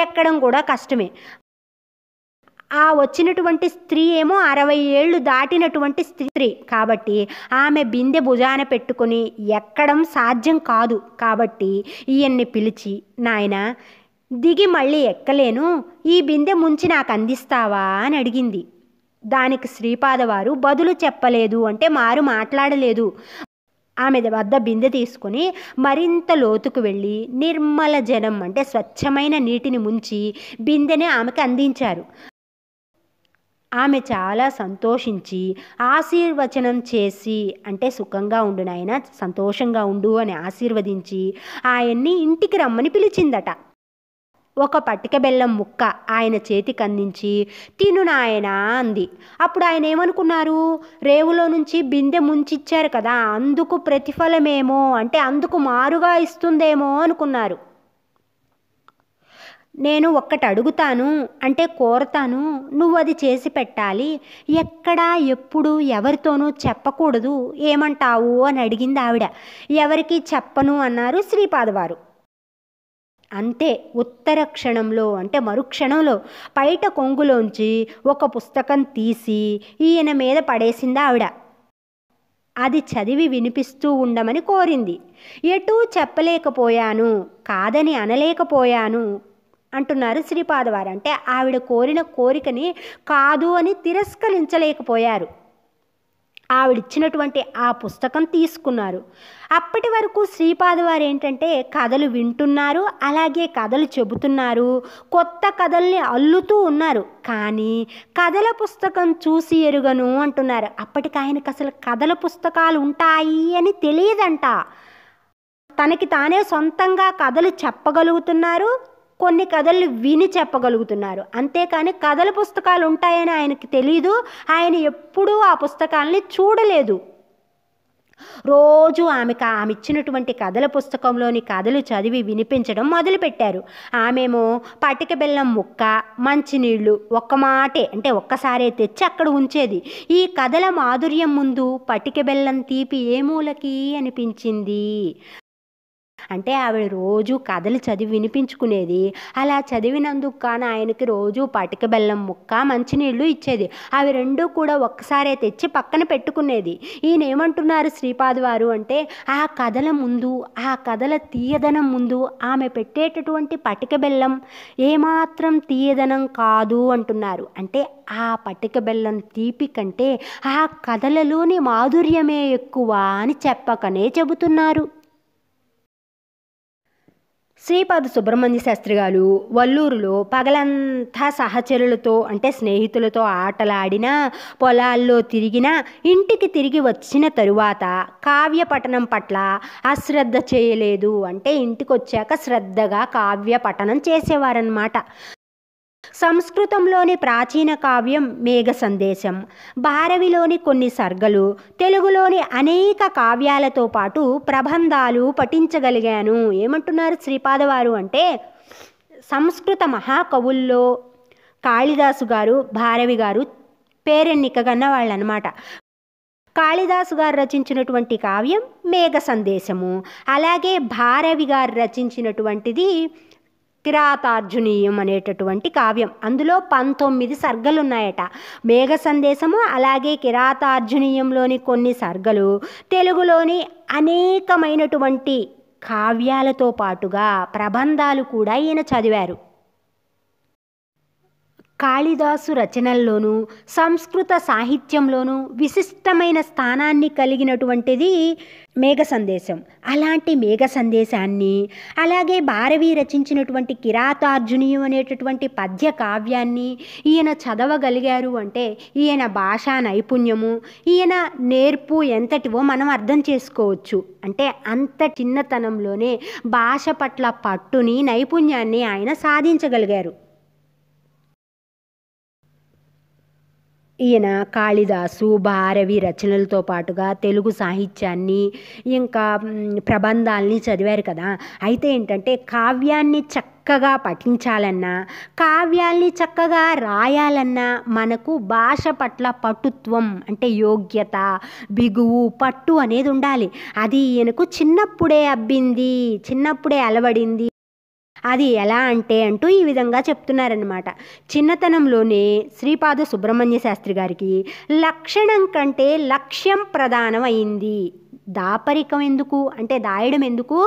ఎక్కడం కూడా కష్టమే. ఆ వచ్చినటువంటి స్త్రీ ఏమో 60 ఏళ్ళు దాటినటువంటి స్త్రీ కాబట్టి ఆమె బిందె భుజాన పెట్టుకొని ఎక్కడం సాధ్యం కాదు. కాబట్టి ఈయన్ని పిలిచి, నాయనా దిగి మళ్ళీ ఎక్కలేను, ఈ బిందె ముంచి నాకు అందిస్తావా అని అడిగింది. దానికి శ్రీపాదవారు బదులు చెప్పలేదు, అంటే మారు మాట్లాడలేదు. ఆమె వద్ద బిందె తీసుకొని మరింత లోతుకు వెళ్ళి నిర్మల జలం, అంటే స్వచ్ఛమైన నీటిని ముంచి బిందెని ఆమెకు అందించారు. ఆమె చాలా సంతోషించి ఆశీర్వచనం చేసి, అంటే సుఖంగా ఉండు నాయన, సంతోషంగా ఉండు అని ఆశీర్వదించి ఆయన్ని ఇంటికి రమ్మని పిలిచిందట. ఒక పటిక బెల్లం ముక్క ఆయన చేతికి అందించి తిను నాయనా అంది. అప్పుడు ఆయన ఏమనుకున్నారు, రేవులో నుంచి బిందె ముంచిచ్చారు కదా, అందుకు ప్రతిఫలమేమో, అంటే అందుకు మారుగా ఇస్తుందేమో అనుకున్నారు. నేను ఒక్కటి అడుగుతాను, అంటే కోరతాను, నువ్వు అది చేసి పెట్టాలి, ఎక్కడా ఎప్పుడు ఎవరితోనూ చెప్పకూడదు, ఏమంటావు అని అడిగింది ఆవిడ. ఎవరికి చెప్పను అన్నారు శ్రీపాదవారు. అంతే, ఉత్తర క్షణంలో అంటే మరుక్షణంలో పైట కొంగులోంచి ఒక పుస్తకం తీసి ఈయన మీద పడేసింది ఆవిడ. అది చదివి వినిపిస్తూ ఉండమని కోరింది. ఎటూ చెప్పలేకపోయాను, కాదని అనలేకపోయాను అంటున్నారు శ్రీపాదవారు. అంటే ఆవిడ కోరిన కోరికని కాదు అని తిరస్కరించలేకపోయారు. ఆవిడిచ్చినటువంటి ఆ పుస్తకం తీసుకున్నారు. అప్పటి వరకు శ్రీపాదవారు ఏంటంటే కథలు వింటున్నారు, అలాగే కథలు చెబుతున్నారు, కొత్త కథల్ని అల్లుతూ ఉన్నారు. కానీ కథల పుస్తకం చూసి ఎరుగను అంటున్నారు. అప్పటికి ఆయనకు అసలు కథల పుస్తకాలు ఉంటాయి అని తెలియదంట. తనకి తానే సొంతంగా కథలు చెప్పగలుగుతున్నారు, కొన్ని కథలు విని చెప్పగలుగుతున్నారు. అంతేకాని కథల పుస్తకాలు ఉంటాయని ఆయనకి తెలీదు. ఆయన ఎప్పుడూ ఆ పుస్తకాలని చూడలేదు. రోజు ఆమె ఇచ్చినటువంటి కథల పుస్తకంలోని కథలు చదివి వినిపించడం మొదలుపెట్టారు. ఆమెమో పటిక బెల్లం ముక్క, మంచినీళ్ళు ఒక్క మాటే, అంటే ఒక్కసారే తెచ్చి అక్కడ ఉంచేది. ఈ కథల మాధుర్యం ముందు పటిక బెల్లం తీపి ఏ మూలకి అనిపించింది. అంటే ఆవిడ రోజు కథలు చదివి వినిపించుకునేది. అలా చదివినందుకు కానీ ఆయనకి రోజు పటిక బెల్లం ముక్క, మంచినీళ్ళు ఇచ్చేది. అవి రెండూ కూడా ఒక్కసారే తెచ్చి పక్కన పెట్టుకునేది. ఈయన ఏమంటున్నారు శ్రీపాదవారు అంటే, ఆ కథల ముందు, ఆ కథల తీయదనం ముందు ఆమె పెట్టేటటువంటి పటిక బెల్లం ఏమాత్రం తీయదనం కాదు అంటున్నారు. అంటే ఆ పటిక బెల్లం తీపి కంటే ఆ కథలలోని మాధుర్యమే ఎక్కువ అని చెప్పకనే చెబుతున్నారు. శ్రీపాద సుబ్రహ్మణ్య శాస్త్రి గారు వల్లూరులో పగలంతా సహచరులతో అంటే స్నేహితులతో ఆటలాడినా, పొలాల్లో తిరిగినా, ఇంటికి తిరిగి వచ్చిన తరువాత కావ్య పఠనం పట్ల అశ్రద్ధ చేయలేదు. అంటే ఇంటికి వచ్చాక శ్రద్ధగా కావ్య పఠనం చేసేవారన్నమాట. సంస్కృతంలోని ప్రాచీన కావ్యం మేఘ సందేశం, భారవిలోని కొన్ని సర్గలు, తెలుగులోని అనేక కావ్యాలతో పాటు ప్రబంధాలు పఠించగలిగాను. ఏమంటున్నారు శ్రీపాదవారు అంటే, సంస్కృత మహాకవుల్లో కాళిదాసు గారు, భారవి గారు పేరెన్నికగన్న వాళ్ళు అనమాట. కాళిదాసు గారు రచించినటువంటి కావ్యం మేఘ సందేశము, అలాగే భారవి గారు రచించినటువంటిది కిరాతార్జునీయం అనేటటువంటి కావ్యం. అందులో 19 సర్గలు ఉన్నాయట. మేఘ సందేశము అలాగే కిరాతార్జునీయంలోని కొన్ని సర్గలు, తెలుగులోని అనేకమైనటువంటి కావ్యాలతో పాటుగా ప్రబంధాలు కూడా ఈయన చదివారు. కాళిదాసు రచనల్లోనూ సంస్కృత సాహిత్యంలోనూ విశిష్టమైన స్థానాన్ని కలిగినటువంటిది మేఘ సందేశం. అలాంటి మేఘ సందేశాన్ని, అలాగే భారవి రచించినటువంటి కిరాతార్జునీయం అనేటటువంటి పద్య కావ్యాన్ని ఈయన చదవగలిగారు అంటే ఈయన భాషా నైపుణ్యము, ఈయన నేర్పు ఎంతటివో మనం అర్థం చేసుకోవచ్చు. అంటే అంత చిన్నతనంలోనే భాష పట్ల పట్టుని, నైపుణ్యాన్ని ఆయన సాధించగలిగారు. ఈయన కాళిదాసు, భారవి రచనలతో పాటుగా తెలుగు సాహిత్యాన్ని, ఇంకా ప్రబంధాలని చదివారు కదా. అయితే ఏంటంటే కావ్యాన్ని చక్కగా పఠించాలన్నా, కావ్యాల్ని చక్కగా రాయాలన్నా మనకు భాష పట్ల పటుత్వం అంటే యోగ్యత, బిగువు, పట్టు అనేది ఉండాలి. అది ఈయనకు చిన్నప్పుడే అబ్బింది, చిన్నప్పుడే అలవడింది. అది ఎలా అంటే అంటూ ఈ విధంగా చెప్తున్నారనమాట. చిన్నతనంలోనే శ్రీపాద సుబ్రహ్మణ్య శాస్త్రి గారికి లక్షణం కంటే లక్ష్యం ప్రధానం అయింది. దాపరికం ఎందుకు అంటే దాయడం ఎందుకు,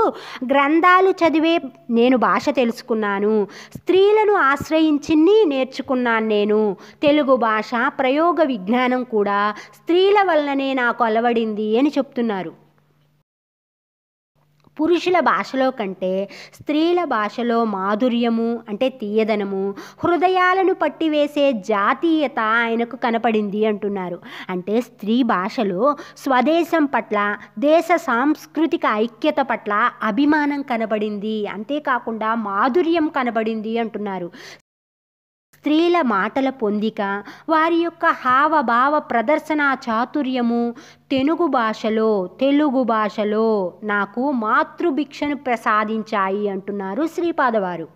గ్రంథాలు చదివే నేను భాష తెలుసుకున్నాను, స్త్రీలను ఆశ్రయించి నేర్చుకున్నాను. నేను తెలుగు భాష ప్రయోగ విజ్ఞానం కూడా స్త్రీల వల్లనే నాకు అలవడింది అని చెప్తున్నారు. పురుషుల భాషలో కంటే స్త్రీల భాషలో మాధుర్యము అంటే తీయదనము, హృదయాలను పట్టివేసే జాతీయత ఆయనకు కనపడింది అంటున్నారు. అంటే స్త్రీ భాషలో స్వదేశం పట్ల, దేశ సాంస్కృతిక ఐక్యత పట్ల అభిమానం కనబడింది, అంతేకాకుండా మాధుర్యం కనబడింది అంటున్నారు. స్త్రీల మాటల పొందిక, వారి యొక్క హావభావ ప్రదర్శన చాతుర్యము తెలుగు భాషలో నాకు మాతృభిక్షను ప్రసాదించాయి అంటున్నారు శ్రీపాదవారు.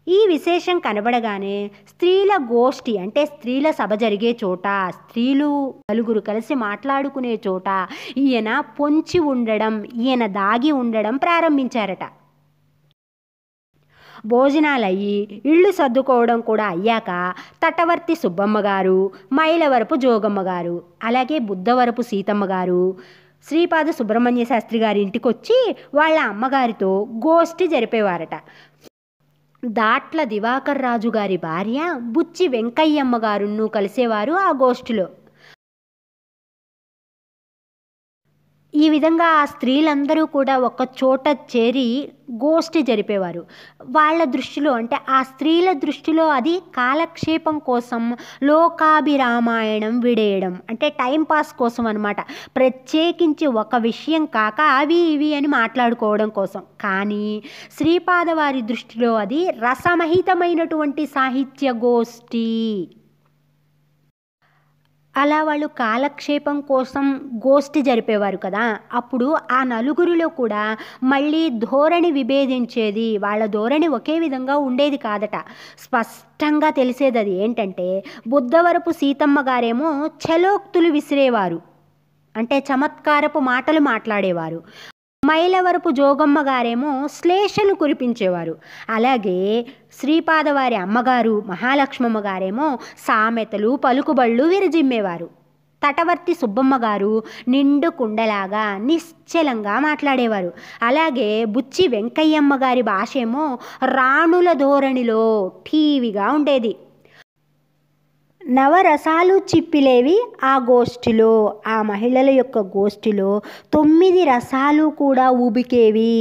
ఈ విశేషం కనబడగానే స్త్రీల గోష్ఠి అంటే స్త్రీల సభ జరిగే చోట, స్త్రీలు నలుగురు కలిసి మాట్లాడుకునే చోట ఈయన పొంచి ఉండడం, ఈయన దాగి ఉండడం ప్రారంభించారట. భోజనాలయ్యి ఇళ్ళు సర్దుకోవడం కూడా అయ్యాక తటవర్తి సుబ్బమ్మ గారు, మైలవరపు జోగమ్మ గారు, అలాగే బుద్ధవరపు సీతమ్మ గారు శ్రీపాద సుబ్రహ్మణ్య శాస్త్రి గారి ఇంటికి వచ్చి వాళ్ళ అమ్మగారితో గోష్ఠి జరిపేవారట. దాట్ల దివాకర్ రాజు గారి భార్య బుచ్చి వెంకయ్యమ్మ గారును కలిసేవారు ఆ గోష్ఠిలో. ఈ విధంగా ఆ స్త్రీలందరూ కూడా ఒక చోట చేరి గోష్ఠి జరిపేవారు. వాళ్ళ దృష్టిలో అంటే ఆ స్త్రీల దృష్టిలో అది కాలక్షేపం కోసం, లోకాభిరామాయణం విడేయడం అంటే టైంపాస్ కోసం అనమాట. ప్రత్యేకించి ఒక విషయం కాక అవి ఇవి అని మాట్లాడుకోవడం కోసం. కానీ శ్రీపాదవారి దృష్టిలో అది రసమహితమైనటువంటి సాహిత్య గోష్ఠి. అలా వాళ్ళు కాలక్షేపం కోసం గోష్ఠి జరిపేవారు కదా. అప్పుడు ఆ నలుగురిలో కూడా మళ్ళీ ధోరణి విభేదించేది, వాళ్ళ ధోరణి ఒకే విధంగా ఉండేది కాదట. స్పష్టంగా తెలిసేది అది ఏంటంటే, బుద్ధవరపు సీతమ్మ గారేమో ఛలోక్తులు విసిరేవారు, అంటే చమత్కారపు మాటలు మాట్లాడేవారు. మైలవరపు జోగమ్మ గారేమో శ్లేషలు కురిపించేవారు. అలాగే శ్రీపాదవారి అమ్మగారు మహాలక్ష్మమ్మ గారేమో సామెతలు, పలుకుబళ్ళు విరజిమ్మేవారు. తటవర్తి సుబ్బమ్మ గారు నిండు కుండలాగా నిశ్చలంగా మాట్లాడేవారు. అలాగే బుచ్చి వెంకయ్యమ్మ గారి భాష ఏమో రాణుల ధోరణిలో ఠీవిగా ఉండేది. నవరసాలు చిప్పిలేవి ఆ గోష్ఠిలో, ఆ మహిళల యొక్క గోష్ఠిలో 9 రసాలు కూడా ఊబికేవి.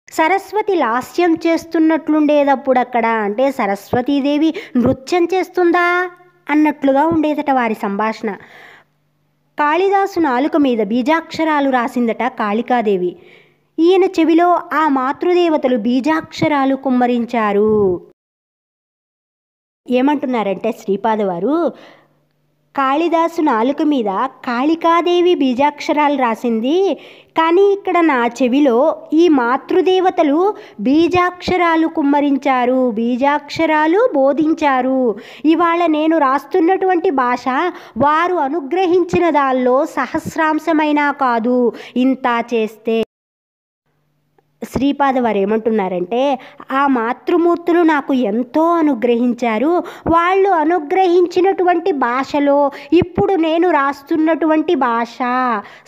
సరస్వతి లాస్యం చేస్తున్నట్లుండేదప్పుడు అక్కడ, అంటే సరస్వతీదేవి నృత్యం చేస్తుందా అన్నట్లుగా ఉండేదట వారి సంభాషణ. కాళిదాసు నాలుక మీద బీజాక్షరాలు రాసిందట కాళికాదేవి. ఈయన చెవిలో ఆ మాతృదేవతలు బీజాక్షరాలు కుమ్మరించారు. ఏమంటున్నారంటే శ్రీపాదవారు, కాళిదాసు నాలుక మీద కాళికాదేవి బీజాక్షరాలు రాసింది, కానీ ఇక్కడ నా చెవిలో ఈ మాతృదేవతలు బీజాక్షరాలు కుమ్మరించారు, బీజాక్షరాలు బోధించారు. ఇవాళ నేను రాస్తున్నటువంటి భాష వారు అనుగ్రహించిన దానిలో సహస్రాంశమైనా కాదు. ఇంత చేస్తే శ్రీపాదవారు ఏమంటున్నారంటే, ఆ మాతృమూర్తులు నాకు ఎంతో అనుగ్రహించారు. వాళ్ళు అనుగ్రహించినటువంటి భాషలో ఇప్పుడు నేను రాస్తున్నటువంటి భాష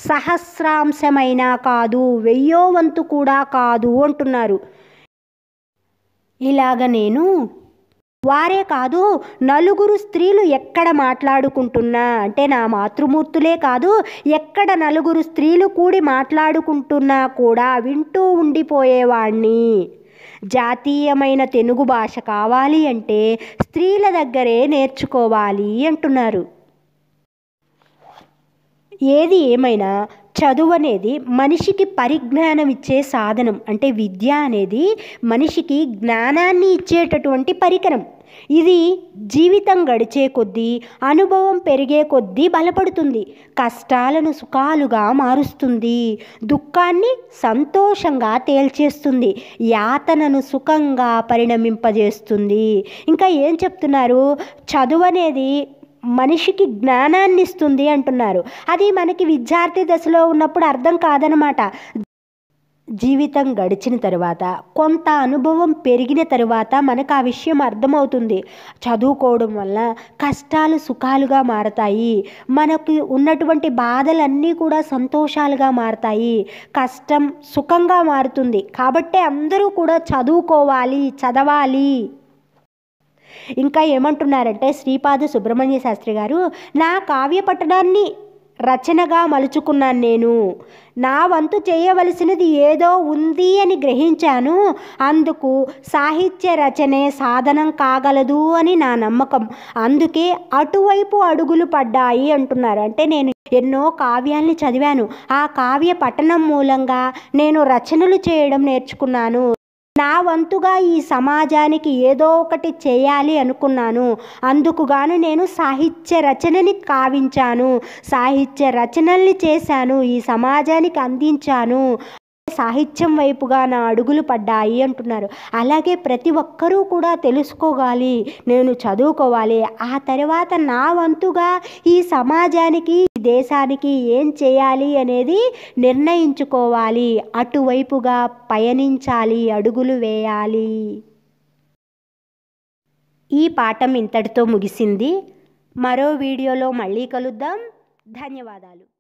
సహస్రాంశమైనా కాదు, 1000వ వంతు కూడా కాదు అంటున్నారు. ఇలాగ నేను వారే కాదు, నలుగురు స్త్రీలు ఎక్కడ మాట్లాడుకుంటున్నా, అంటే నా మాతృమూర్తులే కాదు, ఎక్కడ నలుగురు స్త్రీలు కూడి మాట్లాడుకుంటున్నా కూడా వింటూ ఉండిపోయేవాణ్ణి. జాతీయమైన తెలుగు భాష కావాలి అంటే స్త్రీల దగ్గరే నేర్చుకోవాలి అంటున్నారు. ఏది ఏమైనా చదువు అనేది మనిషికి పరిజ్ఞానం ఇచ్చే సాధనం. అంటే విద్య అనేది మనిషికి జ్ఞానాన్ని ఇచ్చేటటువంటి పరికరం. ఇది జీవితం గడిచే కొద్దీ, అనుభవం పెరిగే కొద్దీ బలపడుతుంది. కష్టాలను సుఖాలుగా మారుస్తుంది, దుఃఖాన్ని సంతోషంగా తేల్చేస్తుంది, యాతనను సుఖంగా పరిణమింపజేస్తుంది. ఇంకా ఏం చెప్తున్నారు, చదువు అనేది మనిషికి జ్ఞానాన్ని ఇస్తుంది అంటున్నారు. అది మనకి విద్యార్థి దశలో ఉన్నప్పుడు అర్థం కాదనమాట. జీవితం గడిచిన తరువాత, కొంత అనుభవం పెరిగిన తరువాత మనకు ఆ విషయం అర్థమవుతుంది. చదువుకోవడం వల్ల కష్టాలు సుఖాలుగా మారతాయి, మనకు ఉన్నటువంటి బాధలన్నీ కూడా సంతోషాలుగా మారతాయి, కష్టం సుఖంగా మారుతుంది. కాబట్టే అందరూ కూడా చదువుకోవాలి, చదవాలి. ఇంకా ఏమంటున్నారంటే శ్రీపాద సుబ్రహ్మణ్య శాస్త్రి గారు, నా కావ్య పఠనాన్ని రచనగా మలుచుకున్నాను. నేను నా వంతు చేయవలసినది ఏదో ఉంది అని గ్రహించాను. అందుకు సాహిత్య రచనే సాధనం కాగలదు అని నా నమ్మకం. అందుకే అటువైపు అడుగులు పడ్డాయి అంటున్నారు. అంటే నేను ఎన్నో కావ్యాల్ని చదివాను. ఆ కావ్య పఠనం మూలంగా నేను రచనలు చేయడం నేర్చుకున్నాను. నా వంతుగా ఈ సమాజానికి ఏదో ఒకటి చేయాలి అనుకున్నాను. అందుకుగాను నేను సాహిత్య రచనని కావించాను, సాహిత్య రచనల్ని చేశాను, ఈ సమాజానికి అందించాను. సాహిత్యం వైపుగా నా అడుగులు పడ్డాయి అంటున్నారు. అలాగే ప్రతి ఒక్కరూ కూడా తెలుసుకోవాలి, నేను చదువుకోవాలి, ఆ తర్వాత నా వంతుగా ఈ సమాజానికి ఈ దేశానికి ఏం చేయాలి అనేది నిర్ణయించుకోవాలి, అటువైపుగా పయనించాలి, అడుగులు వేయాలి. ఈ పాఠం ఇంతటితో ముగిసింది. మరో వీడియోలో మళ్ళీ కలుద్దాం. ధన్యవాదాలు.